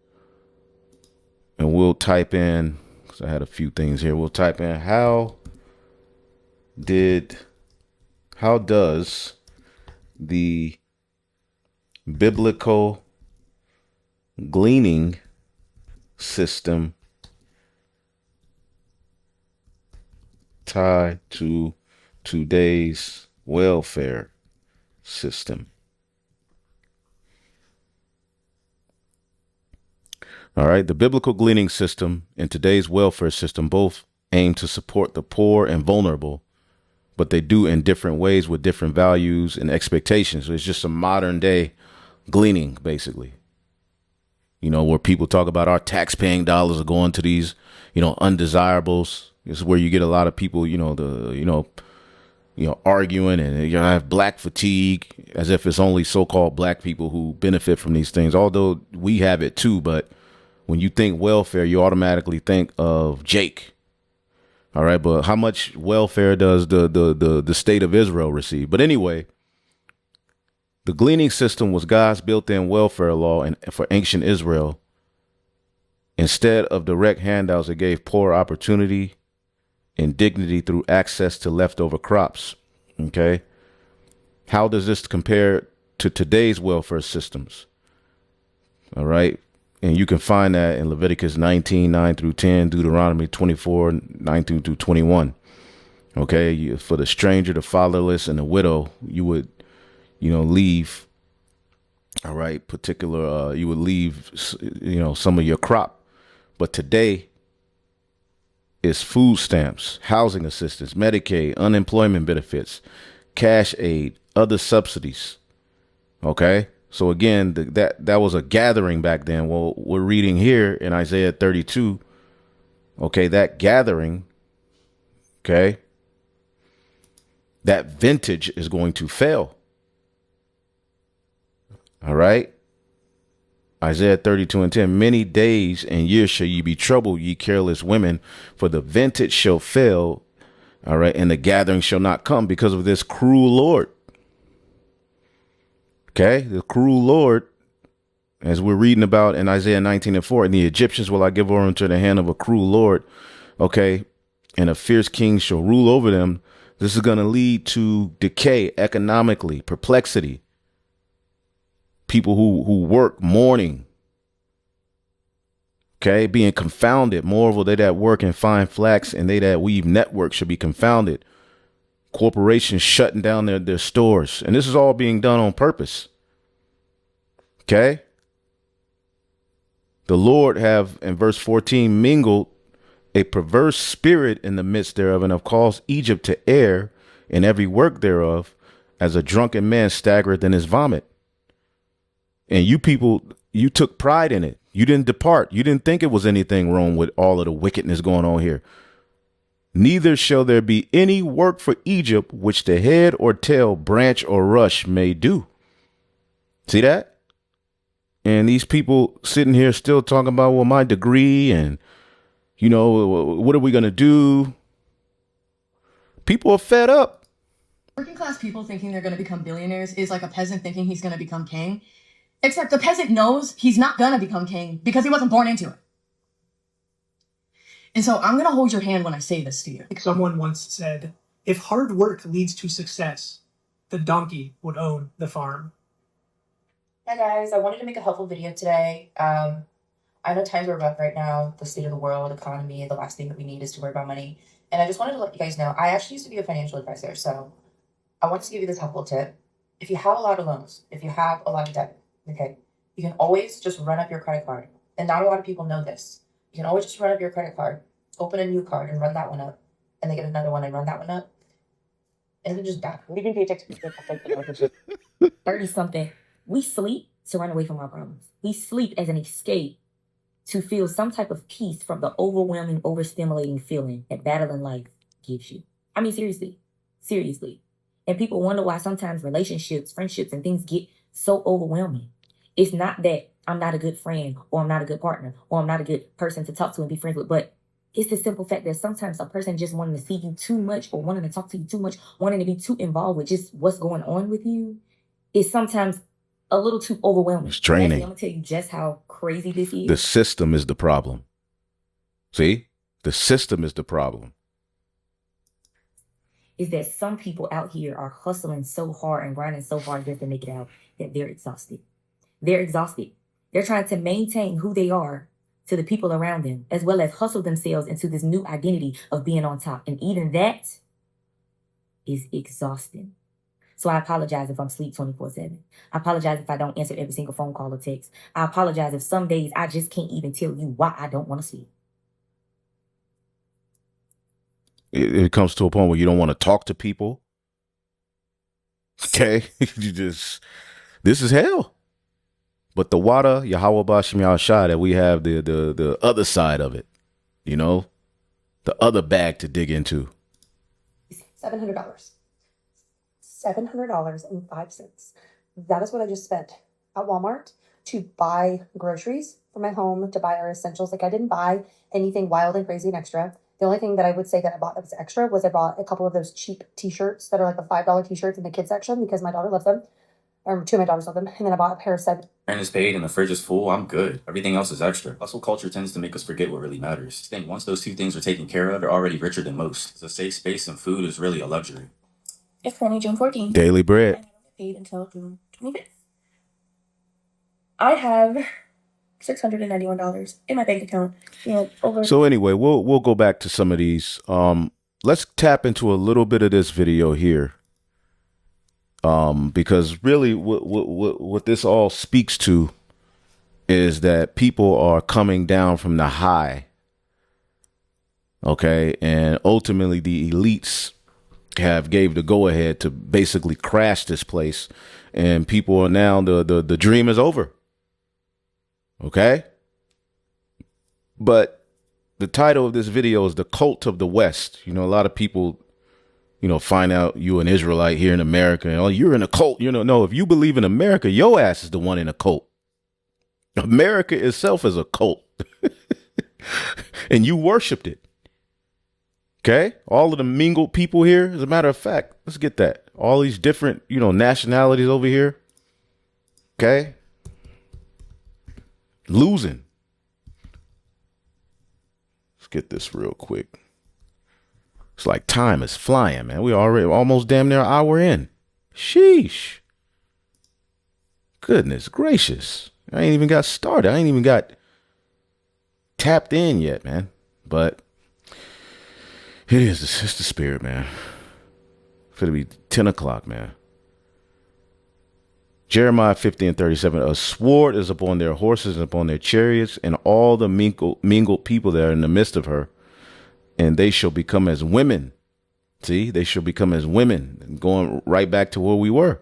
and we'll type in, because I had a few things here. We'll type in how does the biblical gleaning system tie to today's welfare system? All right. The biblical gleaning system and today's welfare system both aim to support the poor and vulnerable, but they do in different ways with different values and expectations. So it's just a modern day gleaning, basically. You know, where people talk about our tax paying dollars are going to these, you know, undesirables. This is where you get a lot of people, arguing, and you have black fatigue, as if it's only so-called black people who benefit from these things. Although we have it too, but when you think welfare, you automatically think of Jake. All right, but how much welfare does the state of Israel receive? But anyway, the gleaning system was God's built-in welfare law, and for ancient Israel, instead of direct handouts, it gave poor opportunity and dignity through access to leftover crops. Okay, how does this compare to today's welfare systems? All right. And you can find that in Leviticus 19:9 through 10, Deuteronomy 24:9 through 21. Okay, for the stranger, the fatherless, and the widow, you would, leave. All right, you would leave, some of your crop. But today, it's food stamps, housing assistance, Medicaid, unemployment benefits, cash aid, other subsidies. Okay. So again, that was a gathering back then. Well, we're reading here in Isaiah 32. Okay, that gathering, okay, that vintage is going to fail. All right. Isaiah 32:10, many days and years shall ye be troubled, ye careless women, for the vintage shall fail. All right. And the gathering shall not come because of this cruel Lord. Okay, the cruel Lord, as we're reading about in Isaiah 19:4, and the Egyptians will I give over into the hand of a cruel Lord. Okay, and a fierce king shall rule over them. This is going to lead to decay economically, perplexity. People who work mourning. Okay, being confounded. Moreover, they that work in fine flax and they that weave network shall be confounded. Corporations shutting down their stores. And this is all being done on purpose. Okay. The Lord have, in verse 14, mingled a perverse spirit in the midst thereof, and have caused Egypt to err in every work thereof, as a drunken man staggereth in his vomit. And you people, you took pride in it. You didn't depart. You didn't think it was anything wrong with all of the wickedness going on here. Neither shall there be any work for Egypt which the head or tail, branch or rush may do. See that? And these people sitting here still talking about, well, my degree and, what are we going to do? People are fed up. Working class people thinking they're going to become billionaires is like a peasant thinking he's going to become king. Except the peasant knows he's not going to become king because he wasn't born into it. And so I'm going to hold your hand when I say this to you. Someone once said, if hard work leads to success, the donkey would own the farm. Hi guys, I wanted to make a helpful video today. I know times are rough right now, the state of the world, economy, the last thing that we need is to worry about money. And I just wanted to let you guys know, I actually used to be a financial advisor, so I want to give you this helpful tip. If you have a lot of loans, if you have a lot of debt, okay, you can always just run up your credit card. And not a lot of people know this. You can always just run up your credit card, open a new card and run that one up, and then get another one and run that one up. And then just die. 30-something. We sleep to run away from our problems. We sleep as an escape to feel some type of peace from the overwhelming, overstimulating feeling that battling life gives you. I mean, seriously. Seriously. And people wonder why sometimes relationships, friendships, and things get so overwhelming. It's not that I'm not a good friend, or I'm not a good partner, or I'm not a good person to talk to and be friends with, but it's the simple fact that sometimes a person just wanting to see you too much, or wanting to talk to you too much, wanting to be too involved with just what's going on with you, is sometimes a little too overwhelming. It's draining. Actually, I'm going to tell you just how crazy this is. The system is the problem. See? The system is the problem. Is that some people out here are hustling so hard and grinding so hard just to make it out that they're exhausted. They're exhausted. They're trying to maintain who they are to the people around them, as well as hustle themselves into this new identity of being on top. And even that is exhausting. So I apologize if I'm asleep 24/7. I apologize if I don't answer every single phone call or text. I apologize if some days I just can't even tell you why I don't want to sleep. It comes to a point where you don't want to talk to people. Okay? This is hell. But the water, Yahweh Bashim Yahshai, that we have the other side of it, you know, the other bag to dig into. $700. $700.05. That is what I just spent at Walmart to buy groceries for my home, to buy our essentials. Like, I didn't buy anything wild and crazy and extra. The only thing that I would say that I bought that was extra was I bought a couple of those cheap t-shirts that are like the $5 t-shirts in the kids section because my daughter loves them. Or two of my daughters love them. And then I bought a pair of Rent is paid and the fridge is full, I'm good. Everything else is extra. Hustle culture tends to make us forget what really matters. I think once those two things are taken care of, they're already richer than most. It's a safe space and food is really a luxury. It's currently June 14th. Daily bread. And I don't get paid until June 25th. I have $691 in my bank account. And over. So anyway, we'll go back to some of these. Let's tap into a little bit of this video here. Because really what this all speaks to is that people are coming down from the high. Okay. And ultimately the elites have gave the go ahead to basically crash this place. And people are now, the dream is over. Okay. But the title of this video is The Cult of the West. You know, a lot of people, you know, find out you an Israelite here in America and, oh, you're in a cult. You know, no, if you believe in America, your ass is the one in a cult. America itself is a cult. And you worshiped it. Okay. All of the mingled people here, as a matter of fact, let's get that. All these different, you know, nationalities over here. Okay. Losing. Let's get this real quick. It's like time is flying, man. We already almost damn near an hour in. Sheesh. Goodness gracious. I ain't even got started. I ain't even got tapped in yet, man. But it is. It's the spirit, man. It's going to be 10 o'clock, man. Jeremiah 50:37. A sword is upon their horses and upon their chariots, and all the mingled people that are in the midst of her. And they shall become as women. See, they shall become as women. Going right back to where we were.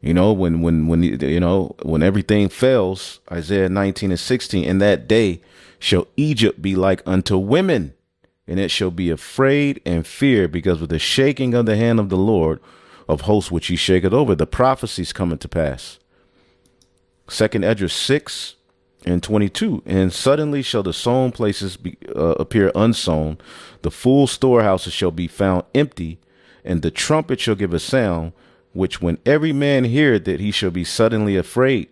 You know, when everything fails, Isaiah 19:16. In that day shall Egypt be like unto women, and it shall be afraid and fear because of the shaking of the hand of the Lord of hosts, which he shaketh over. The prophecies coming to pass. 2 Esdras 6. And 22, and suddenly shall the sown places appear unsown, the full storehouses shall be found empty, and the trumpet shall give a sound, which when every man heareth it, he shall be suddenly afraid.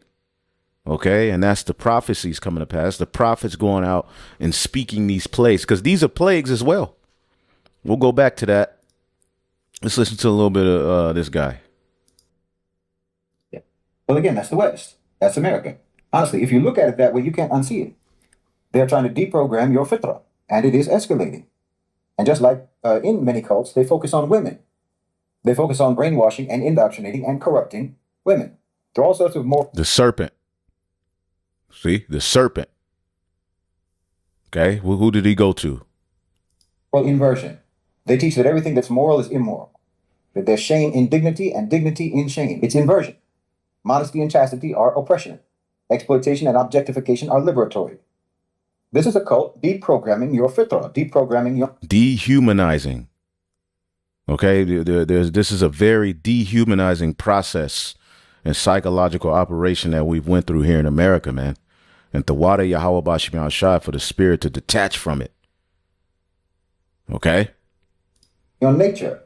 Okay, and that's the prophecies coming to pass. The prophets going out and speaking these plagues, because these are plagues as well. We'll go back to that. Let's listen to a little bit of this guy. Well, again, that's the West. That's America. Honestly, if you look at it that way, you can't unsee it. They're trying to deprogram your fitra, and it is escalating. And just like in many cults, they focus on women. They focus on brainwashing and indoctrinating and corrupting women. There are all sorts of more. The serpent. See, the serpent. Okay, who did he go to? Well, inversion. They teach that everything that's moral is immoral. That there's shame in dignity and dignity in shame. It's inversion. Modesty and chastity are oppression. Exploitation and objectification are liberatory. This is a cult deprogramming your fitra, deprogramming your... Dehumanizing. Okay, this is a very dehumanizing process and psychological operation that we've went through here in America, man. And Tawada Yahweh Bashim Yahshai for the spirit to detach from it. Okay? Your nature,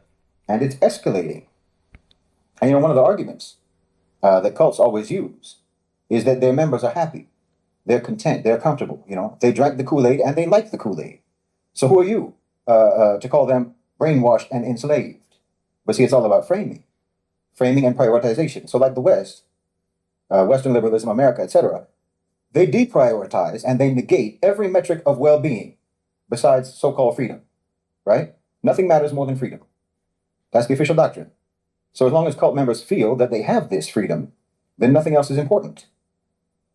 and it's escalating. And one of the arguments that cults always use is that their members are happy. They're content. They're comfortable. They drank the Kool-Aid and they like the Kool-Aid. So who are you to call them brainwashed and enslaved? But see, it's all about framing and prioritization. So like the West, Western liberalism, America, etc., they deprioritize and they negate every metric of well-being besides so-called freedom, right? Nothing matters more than freedom. That's the official doctrine. So as long as cult members feel that they have this freedom, then nothing else is important.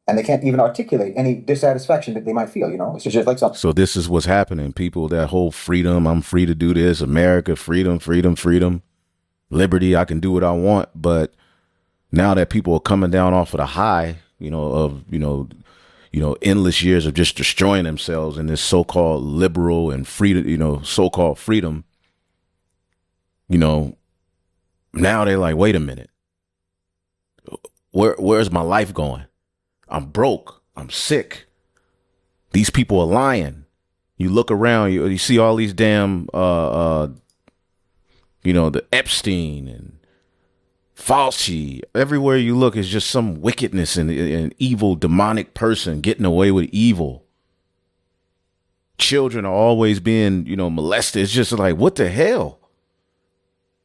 And they can't even articulate any dissatisfaction that they might feel, It's just like something. So this is what's happening. People, that whole freedom, I'm free to do this, America, freedom, freedom, freedom, liberty, I can do what I want. But now that people are coming down off of the high, of endless years of just destroying themselves in this so-called liberal and freedom, so-called freedom, now they're like, wait a minute, where's my life going? I'm broke. I'm sick. These people are lying. You look around, you see all these damn, the Epstein and Fauci. Everywhere you look is just some wickedness and an evil, demonic person getting away with evil. Children are always being, molested. It's just like, what the hell?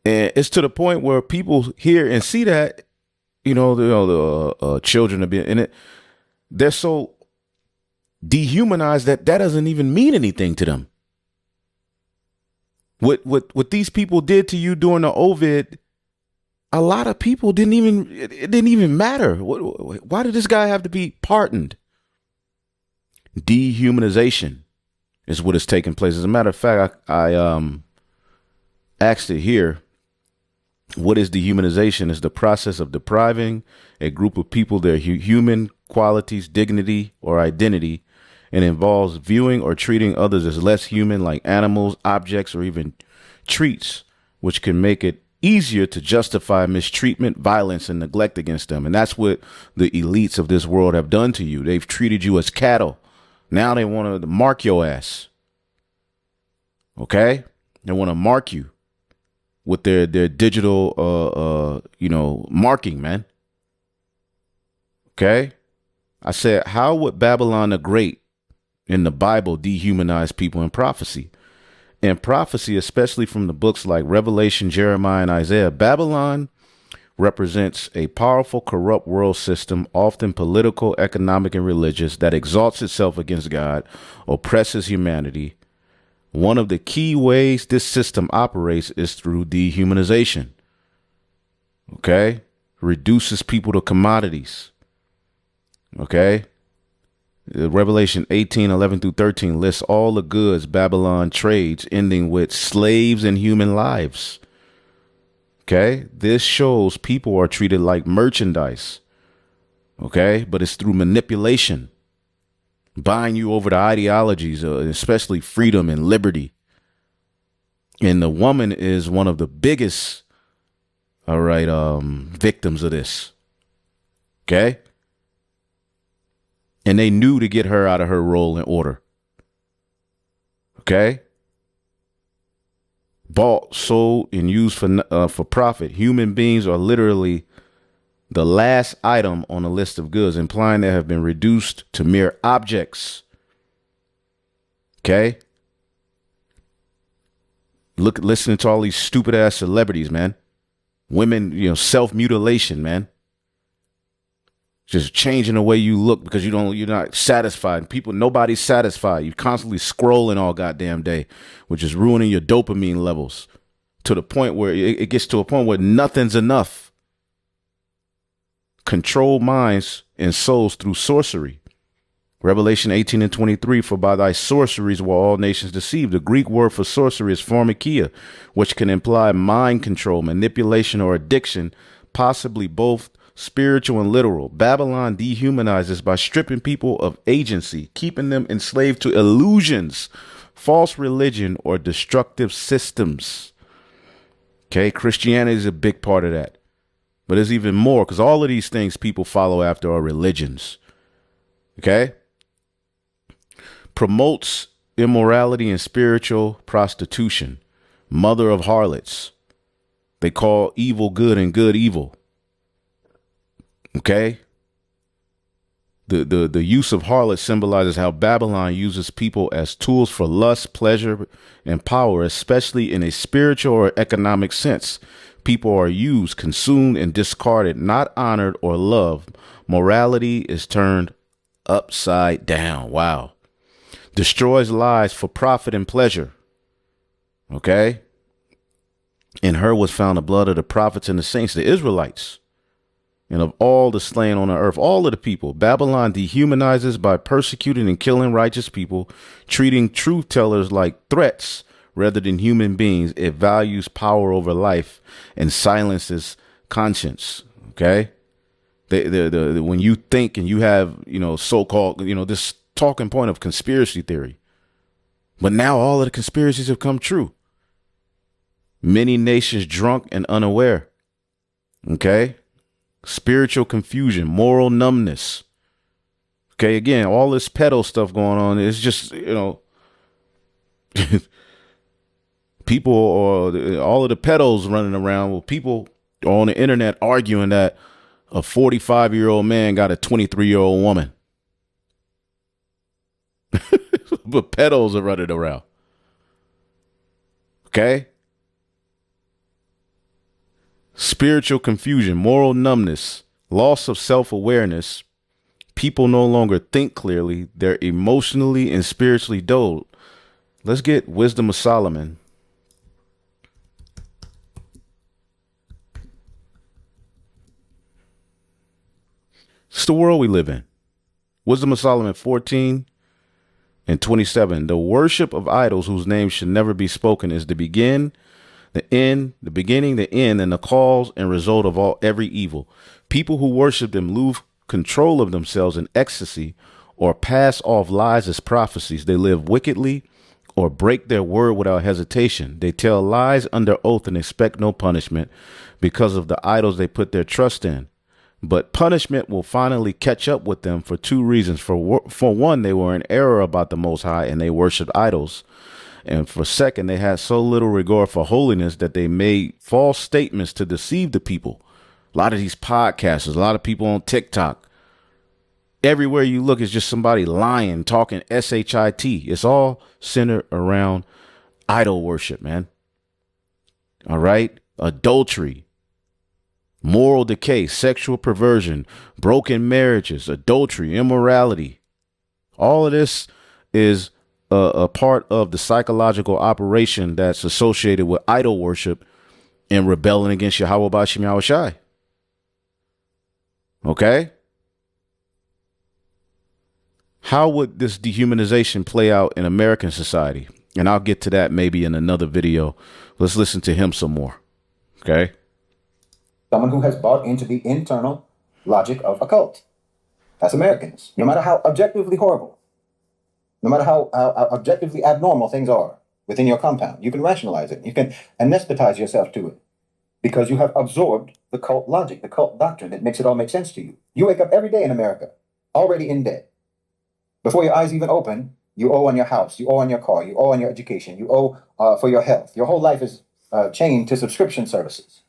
And it's to the point where people hear and see that, the children are being in it. They're so dehumanized that doesn't even mean anything to them. What these people did to you during the Ovid, a lot of people it didn't even matter. Why did this guy have to be pardoned? Dehumanization is what is taking place. As a matter of fact, I asked it here. What is dehumanization? Is the process of depriving a group of people their human qualities, dignity, or identity, and involves viewing or treating others as less human, like animals, objects, or even treats, which can make it easier to justify mistreatment, violence, and neglect against them. And that's what the elites of this world have done to you. They've treated you as cattle. Now they want to mark your ass. Okay? They want to mark you with their digital, marking, man. Okay? I said, how would Babylon the Great in the Bible dehumanize people in prophecy? In prophecy, especially from the books like Revelation, Jeremiah, and Isaiah, Babylon represents a powerful, corrupt world system, often political, economic, and religious, that exalts itself against God, oppresses humanity. One of the key ways this system operates is through dehumanization. Okay? Reduces people to commodities. Okay? Revelation 18:11-13 lists all the goods Babylon trades, ending with slaves and human lives. Okay? This shows people are treated like merchandise. Okay? But it's through manipulation. Buying you over to ideologies, especially freedom and liberty. And the woman is one of the biggest, victims of this. Okay? And they knew to get her out of her role in order. Okay? Bought, sold, and used for profit. Human beings are literally the last item on a list of goods, implying they have been reduced to mere objects. Okay? Listening to all these stupid ass celebrities, man. Women, self-mutilation, man. Just changing the way you look because you're not satisfied. Nobody's satisfied. You're constantly scrolling all goddamn day, which is ruining your dopamine levels to the point where it gets to a point where nothing's enough. Control minds and souls through sorcery. Revelation 18:23, for by thy sorceries were all nations deceived. The Greek word for sorcery is pharmakia, which can imply mind control, manipulation, or addiction, possibly both spiritual and literal. Babylon dehumanizes by stripping people of agency, keeping them enslaved to illusions, false religion, or destructive systems. Okay, Christianity is a big part of that. But there's even more, because all of these things people follow after are religions. Okay? Promotes immorality and spiritual prostitution. Mother of harlots. They call evil good and good evil. Okay? The use of harlot symbolizes how Babylon uses people as tools for lust, pleasure, and power, especially in a spiritual or economic sense. People are used, consumed, and discarded, not honored or loved. Morality is turned upside down. Wow. Destroys lives for profit and pleasure. Okay? In her was found the blood of the prophets and the saints, the Israelites, and of all the slain on the earth, all of the people. Babylon dehumanizes by persecuting and killing righteous people, treating truth tellers like threats rather than human beings. It values power over life and silences conscience. Okay? When you think and you have, so-called, this talking point of conspiracy theory. But now all of the conspiracies have come true. Many nations drunk and unaware. Okay? Spiritual confusion, moral numbness. Okay, again, all this pedo stuff going on. It's just, people or all of the pedos running around with people on the internet arguing that a 45-year-old man got a 23-year-old woman. But pedos are running around. Okay? Spiritual confusion, moral numbness, loss of self-awareness. People no longer think clearly. They're emotionally and spiritually dulled. Let's get Wisdom of Solomon. It's the world we live in. Wisdom of Solomon 14:27. The worship of idols whose names should never be spoken is the beginning, the end, and the cause and result of every evil. People who worship them lose control of themselves in ecstasy or pass off lies as prophecies. They live wickedly or break their word without hesitation. They tell lies under oath and expect no punishment because of the idols they put their trust in. But punishment will finally catch up with them for two reasons. For one, they were in error about the Most High and they worshiped idols. And for second, they had so little regard for holiness that they made false statements to deceive the people. A lot of these podcasters, a lot of people on TikTok, everywhere you look is just somebody lying, talking shit. It's all centered around idol worship, man. All right. Adultery, moral decay, sexual perversion, broken marriages, adultery, immorality. All of this is a part of the psychological operation that's associated with idol worship and rebelling against Yahweh Bashim Yahweh Shai. Okay? How would this dehumanization play out in American society? And I'll get to that maybe in another video. Let's listen to him some more. Okay? Someone who has bought into the internal logic of a cult. That's Americans. No matter how objectively horrible, no matter how objectively abnormal things are within your compound, you can rationalize it. You can anesthetize yourself to it because you have absorbed the cult logic, the cult doctrine that makes it all make sense to you. You wake up every day in America already in debt. Before your eyes even open, you owe on your house, you owe on your car, you owe on your education, you owe for your health. Your whole life is chained to subscription services,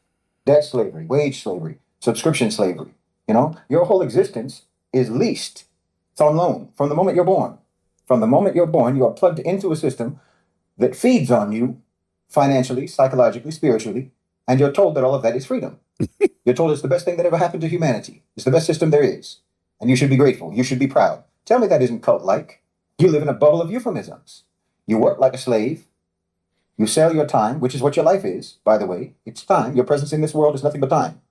debt slavery, wage slavery, subscription slavery. You know, your whole existence is leased. It's on loan from the moment you're born. From the moment you're born, you are plugged into a system that feeds on you financially, psychologically, spiritually, and you're told that all of that is freedom. You're told it's the best thing that ever happened to humanity. It's the best system there is. And you should be grateful. You should be proud. Tell me that isn't cult-like. You live in a bubble of euphemisms. You work like a slave. You sell your time, which is what your life is, by the way. It's time. Your presence in this world is nothing but time.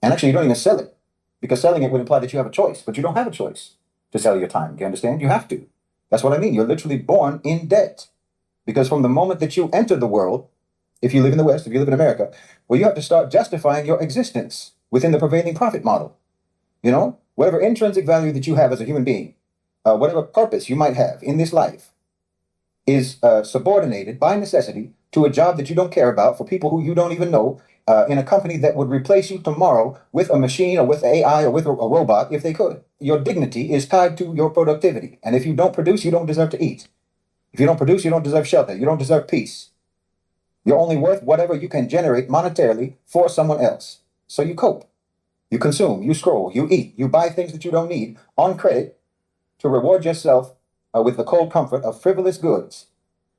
And actually, you don't even sell it, because selling it would imply that you have a choice, but you don't have a choice to sell your time. Do you understand? You have to. That's what I mean. You're literally born in debt. Because from the moment that you enter the world, if you live in the West, if you live in America, well, you have to start justifying your existence within the prevailing profit model. You know, whatever intrinsic value that you have as a human being, whatever purpose you might have in this life is subordinated by necessity to a job that you don't care about for people who you don't even know in a company that would replace you tomorrow with a machine or with AI or with a robot if they could. Your dignity is tied to your productivity. And if you don't produce, you don't deserve to eat. If you don't produce, you don't deserve shelter. You don't deserve peace. You're only worth whatever you can generate monetarily for someone else. So you cope. You consume, you scroll, you eat, you buy things that you don't need on credit to reward yourself with the cold comfort of frivolous goods.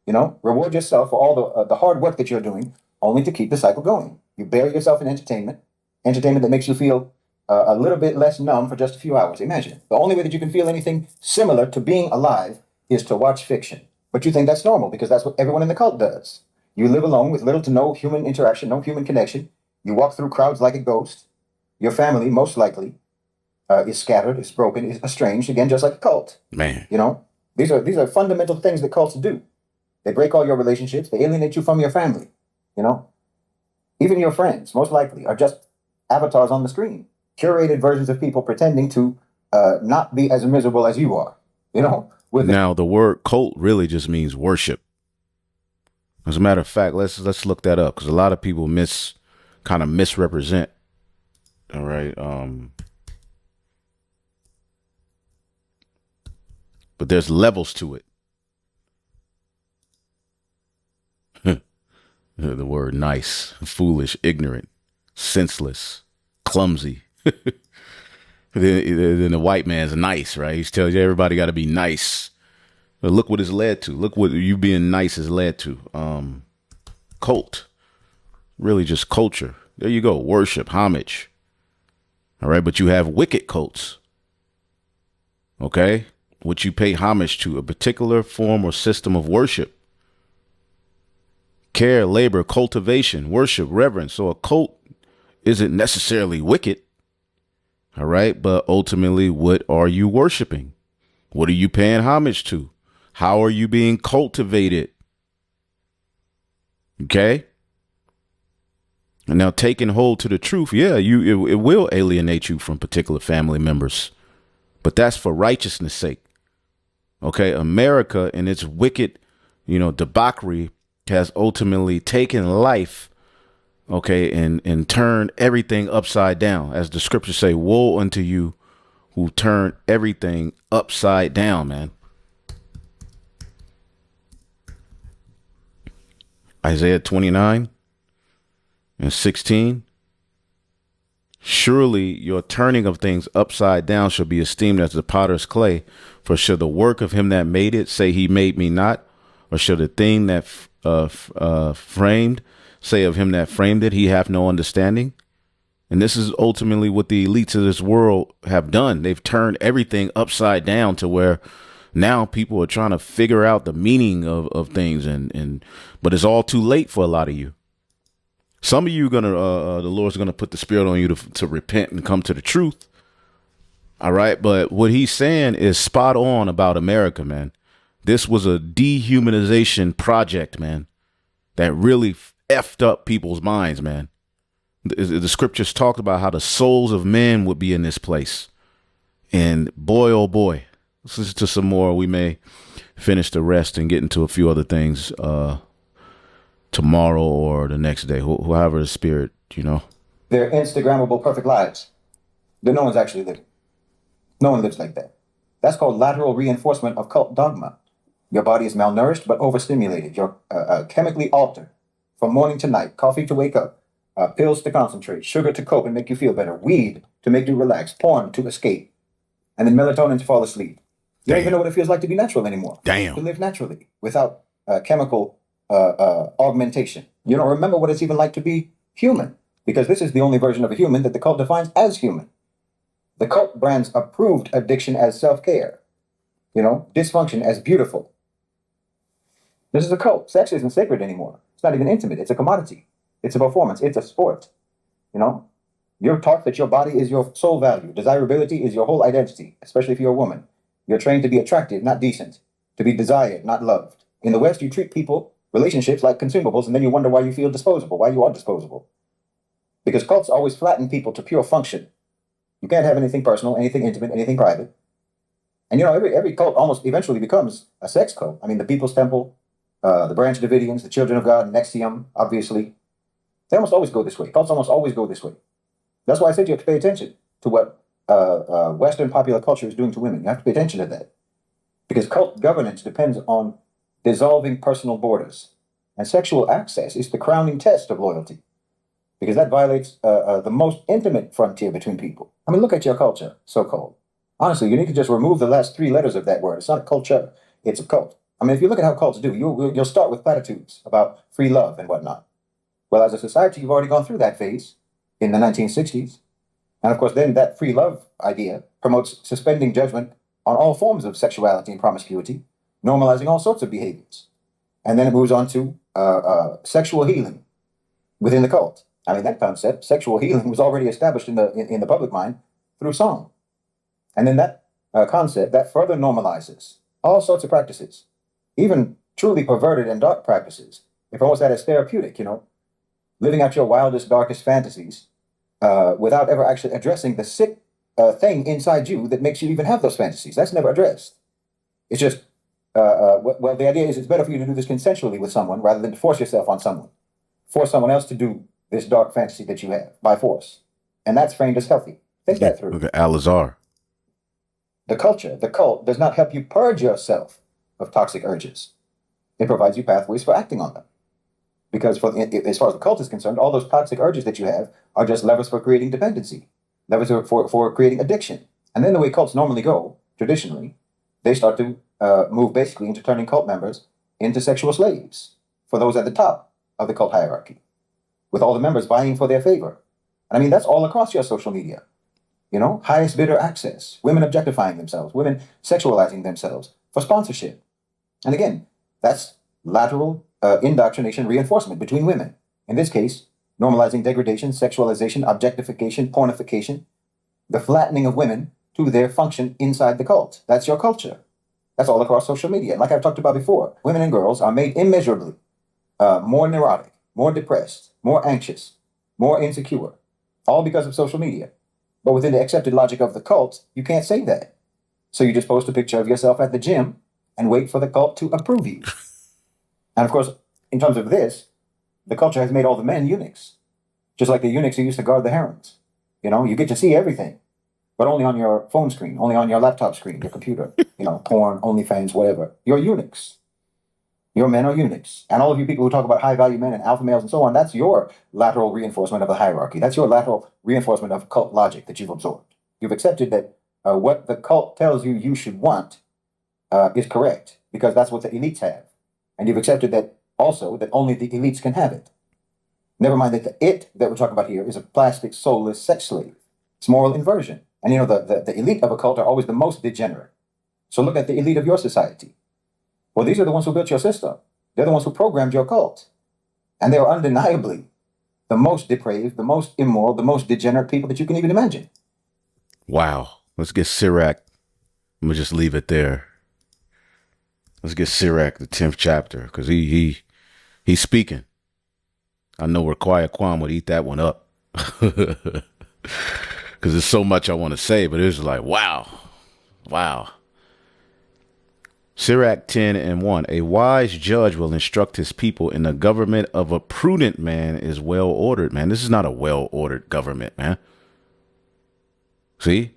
You know, reward yourself for all the hard work that you're doing, only to keep the cycle going. You bury yourself in entertainment that makes you feel a little bit less numb for just a few hours. Imagine, the only way that you can feel anything similar to being alive is to watch fiction. But you think that's normal because that's what everyone in the cult does. You live alone with little to no human interaction, no human connection. You walk through crowds like a ghost. Your family, most likely, is scattered, is broken, is estranged, again, just like a cult. Man. You know, these are fundamental things that cults do. They break all your relationships. They alienate you from your family. You know, even your friends, most likely, are just avatars on the screen, curated versions of people pretending to not be as miserable as you are. You know, now the word cult really just means worship. As a matter of fact, let's look that up because a lot of people kind of misrepresent. All right. But there's levels to it. The word nice, foolish, ignorant, senseless, clumsy. Then the white man's nice, right? He tells you everybody got to be nice. But look what it's led to. Look what you being nice has led to. Cult. Really just culture. There you go. Worship, homage. All right. But you have wicked cults. Okay. Which you pay homage to, a particular form or system of worship. Care, labor, cultivation, worship, reverence. So a cult isn't necessarily wicked. All right. But ultimately, what are you worshiping? What are you paying homage to? How are you being cultivated? Okay. And now taking hold to the truth. Yeah, it will alienate you from particular family members, but that's for righteousness' sake. Okay. America and its wicked, debauchery has ultimately taken life. Okay. And turned everything upside down. As the scriptures say, woe unto you who turn everything upside down, man. Isaiah 29:16. Surely your turning of things upside down shall be esteemed as the potter's clay. For shall the work of him that made it say he made me not? Or shall the thing that framed say of him that framed it, he hath no understanding? And this is ultimately what the elites of this world have done. They've turned everything upside down to where now people are trying to figure out the meaning of things, but it's all too late for a lot of you. Some of you the Lord's gonna put the spirit on you to repent and come to the truth. All right, but what he's saying is spot on about America, man. This was a dehumanization project, man, that really effed up people's minds, man. The scriptures talked about how the souls of men would be in this place, and boy, oh boy. Let's listen to some more. We may finish the rest and get into a few other things tomorrow or the next day, however the spirit, They're Instagrammable perfect lives that no one's actually living. No one lives like that. That's called lateral reinforcement of cult dogma. Your body is malnourished but overstimulated. You're chemically altered from morning to night, coffee to wake up, pills to concentrate, sugar to cope and make you feel better, weed to make you relax, porn to escape, and then melatonin to fall asleep. You don't even know what it feels like to be natural anymore. Damn. To live naturally without chemical augmentation. You don't remember what it's even like to be human, because this is the only version of a human that the cult defines as human. The cult brands approved addiction as self-care, dysfunction as beautiful. This is a cult. Sex isn't sacred anymore. It's not even intimate. It's a commodity. It's a performance. It's a sport. You're taught that your body is your sole value. Desirability is your whole identity, especially if you're a woman. You're trained to be attractive, not decent, to be desired, not loved. In the West, you treat people, relationships like consumables, and then you wonder why you feel disposable, why you are disposable. Because cults always flatten people to pure function. You can't have anything personal, anything intimate, anything private. And every cult almost eventually becomes a sex cult. I mean, the People's Temple, the Branch Davidians, the Children of God, Nexium, obviously. They almost always go this way. Cults almost always go this way. That's why I said you have to pay attention to what Western popular culture is doing to women. You have to pay attention to that. Because cult governance depends on dissolving personal borders. And sexual access is the crowning test of loyalty. Because that violates the most intimate frontier between people. I mean, look at your culture, so-called. Honestly, you need to just remove the last 3 letters of that word. It's not a culture, it's a cult. I mean, if you look at how cults do, you'll start with platitudes about free love and whatnot. Well, as a society, you've already gone through that phase in the 1960s. And of course, then that free love idea promotes suspending judgment on all forms of sexuality and promiscuity, normalizing all sorts of behaviors. And then it moves on to sexual healing within the cult. I mean, that concept, sexual healing, was already established in the public mind through song. And then that concept, that further normalizes all sorts of practices, even truly perverted and dark practices. It promotes that as therapeutic, living out your wildest, darkest fantasies without ever actually addressing the sick thing inside you that makes you even have those fantasies. That's never addressed. It's just, well, the idea is it's better for you to do this consensually with someone rather than to force yourself on someone. Force someone else to do this dark fantasy that you have by force. And that's framed as healthy. Think that through. Look at Al-Azhar. The culture, the cult, does not help you purge yourself of toxic urges. It provides you pathways for acting on them. Because as far as the cult is concerned, all those toxic urges that you have are just levers for creating dependency, levers for creating addiction. And then the way cults normally go, traditionally, they start to move basically into turning cult members into sexual slaves for those at the top of the cult hierarchy, with all the members vying for their favor. And I mean, that's all across your social media. Highest bidder access, women objectifying themselves, women sexualizing themselves for sponsorship. And again, that's lateral indoctrination reinforcement between women. In this case, normalizing degradation, sexualization, objectification, pornification, the flattening of women to their function inside the cult. That's your culture. That's all across social media. Like I've talked about before, women and girls are made immeasurably more neurotic, more depressed, more anxious, more insecure, all because of social media. But within the accepted logic of the cult, you can't say that. So you just post a picture of yourself at the gym and wait for the cult to approve you. And of course, in terms of this, the culture has made all the men eunuchs, just like the eunuchs who used to guard the harems. You get to see everything, but only on your phone screen, only on your laptop screen, your computer, porn, OnlyFans, whatever. You're eunuchs. Your men are eunuchs. And all of you people who talk about high-value men and alpha males and so on, that's your lateral reinforcement of the hierarchy. That's your lateral reinforcement of cult logic that you've absorbed. You've accepted that what the cult tells you you should want is correct, because that's what the elites have. And you've accepted that also that only the elites can have it. Never mind that the it that we're talking about here is a plastic, soulless sex slave. It's moral inversion. And the elite of a cult are always the most degenerate. So look at the elite of your society. Well, these are the ones who built your system. They're the ones who programmed your cult. And they are undeniably the most depraved, the most immoral, the most degenerate people that you can even imagine. Wow. Let's get Sirach. I'm going to just leave it there. Let's get Sirach, the 10th chapter, because he's speaking. I know Require Kwam would eat that one up. Because there's so much I want to say, but it's like, wow. Sirach 10:1. A wise judge will instruct his people, and the government of a prudent man is well ordered, man. This is not a well ordered government, man. See?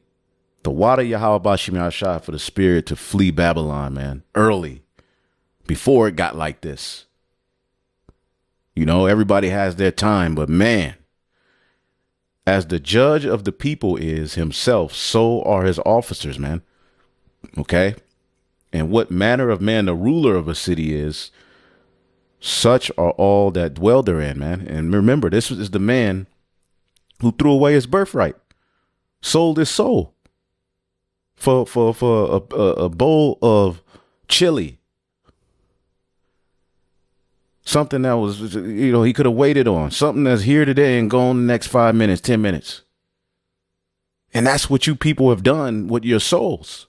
The water Yahweh Bashim Yahshua for the spirit to flee Babylon, man, early, before it got like this. You know, everybody has their time, but man, as the judge of the people is himself, so are his officers, man. Okay? And what manner of man the ruler of a city is, such are all that dwell therein, man. And remember, this is the man who threw away his birthright, sold his soul for a bowl of chili. Something that was, you know, he could have waited on. Something that's here today and gone the next 5 minutes, 10 minutes. And that's what you people have done with your souls.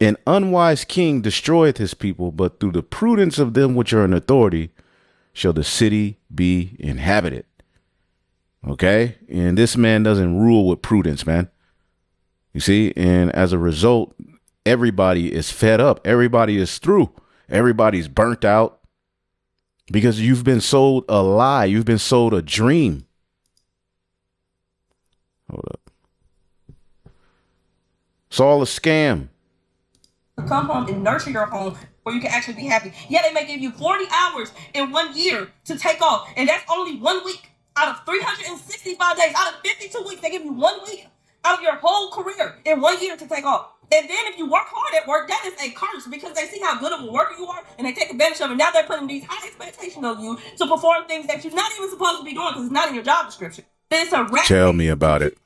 An unwise king destroyeth his people, but through the prudence of them which are in authority shall the city be inhabited. Okay? And this man doesn't rule with prudence, man. You see? And as a result, everybody is fed up. Everybody is through. Everybody's burnt out. Because you've been sold a lie. You've been sold a dream. Hold up. It's all a scam. Come home and nurture your home where you can actually be happy. Yeah, they may give you 40 hours in 1 year to take off. And that's only 1 week out of 365 days. Out of 52 weeks, they give you 1 week out of your whole career in 1 year to take off. And then if you work hard at work, that is a curse because they see how good of a worker you are and they take advantage of it. Now they're putting these high expectations on you to perform things that you're not even supposed to be doing because it's not in your job description. It's a rat. Tell me about it.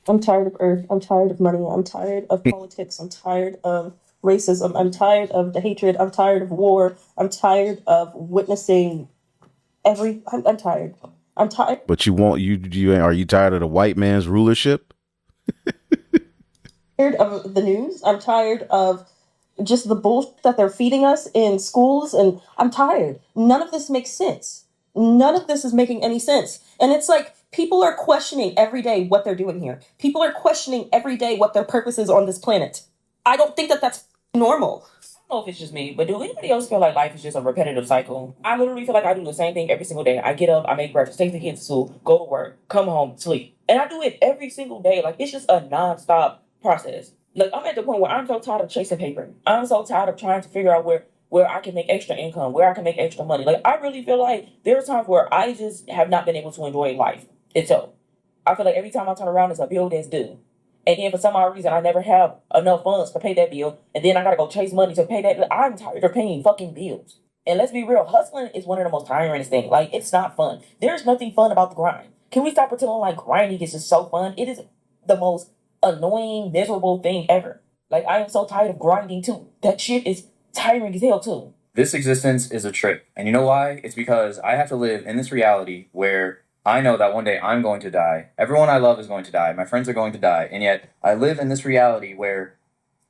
I'm tired of Earth. I'm tired of money. I'm tired of politics. I'm tired of racism. I'm tired of the hatred. I'm tired of war. I'm tired of witnessing I'm tired. I'm tired. But are you tired of the white man's rulership? Tired of the news. I'm tired of just the bullshit that they're feeding us in schools. And I'm tired. None of this makes sense. None of this is making any sense. And it's like people are questioning every day what they're doing here. People are questioning every day what their purpose is on this planet. I don't think that that's normal. I don't know if it's just me, but do anybody else feel like life is just a repetitive cycle? I literally feel like I do the same thing every single day. I get up, I make breakfast, take the kids to school, go to work, come home, sleep. And I do it every single day. Like, it's just a non-stop process. Like, I'm at the point where I'm so tired of chasing paper. I'm so tired of trying to figure out where I can make extra income, where I can make extra money. Like, I really feel like there are times where I just have not been able to enjoy life itself. I feel like every time I turn around, it's a bill that's due. And then for some odd reason, I never have enough funds to pay that bill. And then I gotta go chase money to pay that. I'm tired of paying fucking bills. And let's be real, hustling is one of the most tiring things. Like, it's not fun. There's nothing fun about the grind. Can we stop pretending like grinding is just so fun? It is the most annoying, miserable thing ever. Like, I am so tired of grinding too. That shit is tiring as hell too. This existence is a trip. And you know why? It's because I have to live in this reality where I know that one day I'm going to die. Everyone I love is going to die. My friends are going to die. And yet I live in this reality where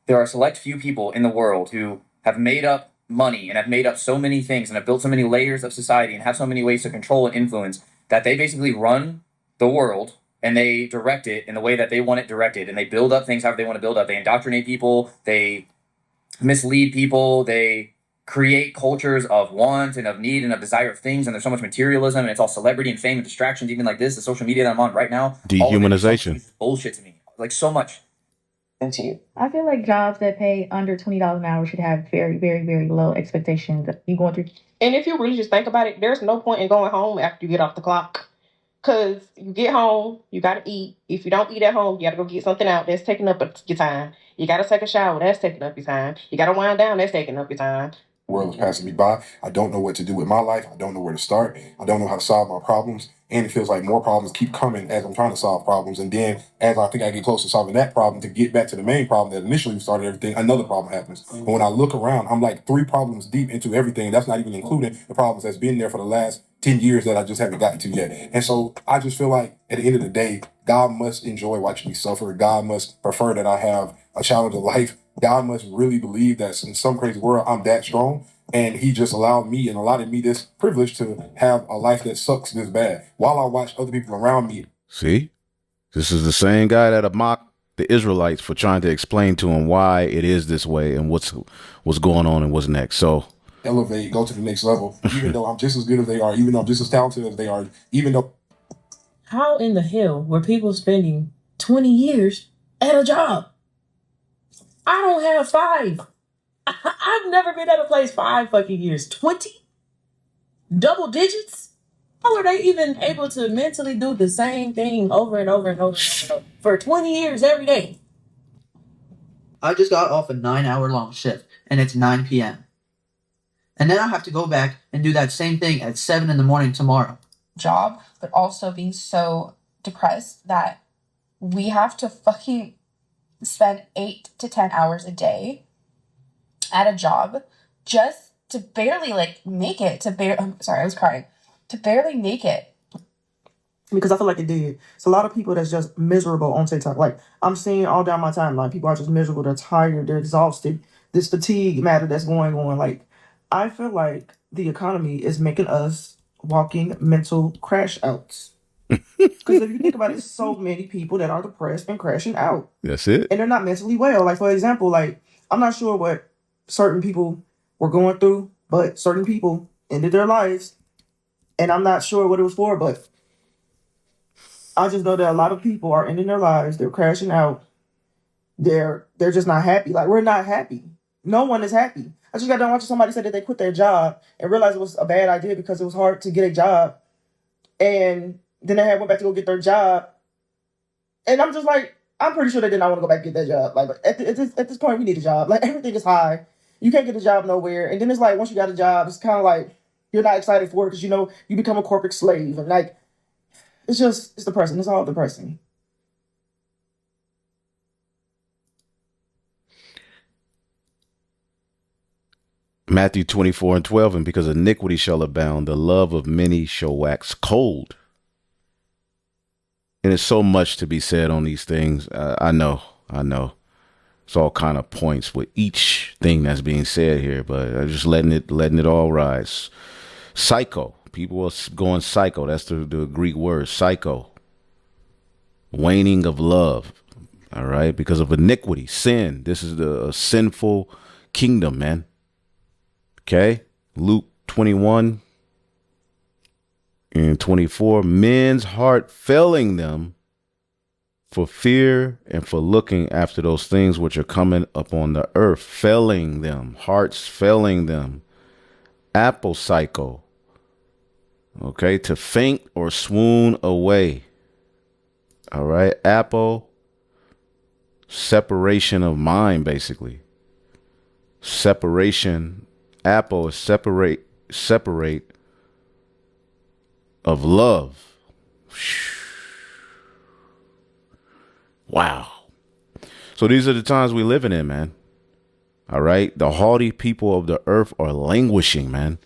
there are select few people in the world who have made up money and have made up so many things and have built so many layers of society and have so many ways to control and influence that they basically run the world and they direct it in the way that they want it directed. And they build up things however they want to build up. They indoctrinate people. They mislead people. They create cultures of want and of need and of desire of things, and there's so much materialism, and it's all celebrity and fame and distractions, even like this, the social media that I'm on right now. Dehumanization. Bullshit to me. Like, so much. Into you. I feel like jobs that pay under $20 an hour should have very, very, very low expectations. You going through. And if you really just think about it, there's no point in going home after you get off the clock. Because you get home, you got to eat. If you don't eat at home, you got to go get something out. That's taking up your time. You got to take a shower. That's taking up your time. You got to wind down. That's taking up your time. World is passing me by. I don't know what to do with my life. I don't know where to start. I don't know how to solve my problems. And it feels like more problems keep coming as I'm trying to solve problems. And then as I think I get close to solving that problem to get back to the main problem that initially started everything, another problem happens. And when I look around, I'm like 3 problems deep into everything. That's not even including the problems that's been there for the last 10 years that I just haven't gotten to yet. And so I just feel like at the end of the day, God must enjoy watching me suffer. God must prefer that I have a challenge of life. God must really believe that in some crazy world, I'm that strong. And he just allowed me and allotted me this privilege to have a life that sucks this bad while I watch other people around me. See, this is the same guy that mocked the Israelites for trying to explain to him why it is this way and what's going on and what's next. So elevate, go to the next level, even though I'm just as good as they are, even though I'm just as talented as they are, even though. How in the hell were people spending 20 years at a job? I don't have 5. I've never been at a place 5 fucking years. 20? Double digits? How are they even able to mentally do the same thing over and over and over and over for 20 years every day? I just got off a 9-hour-long shift, and it's 9 p.m. And then I have to go back and do that same thing at 7 in the morning tomorrow. Job, but also being so depressed that we have to fucking spend 8 to 10 hours a day at a job just to barely make it. I'm sorry, I was crying. To barely make it. Because I feel like it did. It's a lot of people that's just miserable on TikTok. Like, I'm seeing all down my timeline, people are just miserable, they're tired, they're exhausted. This fatigue matter that's going on. Like, I feel like the economy is making us walking mental crash outs. Because if you think about it, so many people that are depressed and crashing out. That's it. And they're not mentally well. Like, for example, like, I'm not sure what certain people were going through, but certain people ended their lives. And I'm not sure what it was for, but I just know that a lot of people are ending their lives. They're crashing out. They're just not happy. Like, we're not happy. No one is happy. I just got done watching somebody say that they quit their job and realized it was a bad idea because it was hard to get a job. And then they went back to go get their job. And I'm just like, I'm pretty sure they did not want to go back and get that job. Like, at this point, we need a job. Like, everything is high. You can't get a job nowhere. And then it's like, once you got a job, it's kind of like, you're not excited for it because, you become a corporate slave. And like, it's depressing. It's all depressing. Matthew 24:12, and because iniquity shall abound, the love of many shall wax cold. And there's so much to be said on these things. I know. It's all kind of points with each thing that's being said here, but I'm just letting it all rise. Psycho. People are going psycho. That's the Greek word, psycho. Waning of love. All right. Because of iniquity, sin. This is the sinful kingdom, man. Okay. Luke 21 and 24. Men's heart failing them for fear and for looking after those things which are coming upon the earth. Failing them. Hearts failing them. Apple psycho. Okay. To faint or swoon away. All right. Apple. Separation of mind, basically. Separation. Apple is separate of love. Wow. So these are the times we're living in, man. All right. The haughty people of the earth are languishing, man.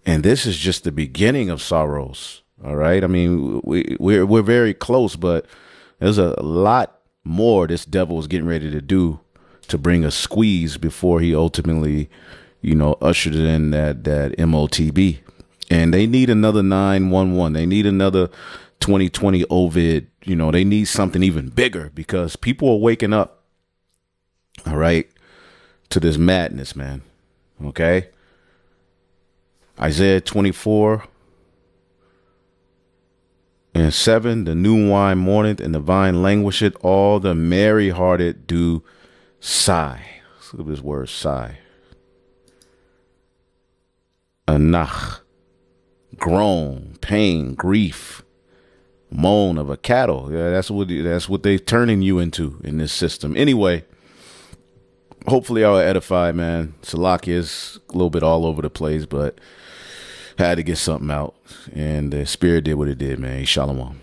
And this is just the beginning of sorrows. All right. I mean, we're very close, but there's a lot more this devil is getting ready to do to bring a squeeze before he ultimately, ushered in that MOTB. And they need another 911. They need another 2020 Ovid. They need something even bigger because people are waking up, all right, to this madness, man. Okay. Isaiah 24:7, the new wine mourneth and the vine languisheth, all the merry-hearted do sigh. Let's look at this word, sigh. Anach, groan, pain, grief, moan of a cattle. Yeah, that's what they're turning you into in this system. Anyway, hopefully I'll edify, man. Salakia is a little bit all over the place, but had to get something out, and the spirit did what it did, man. Shalom.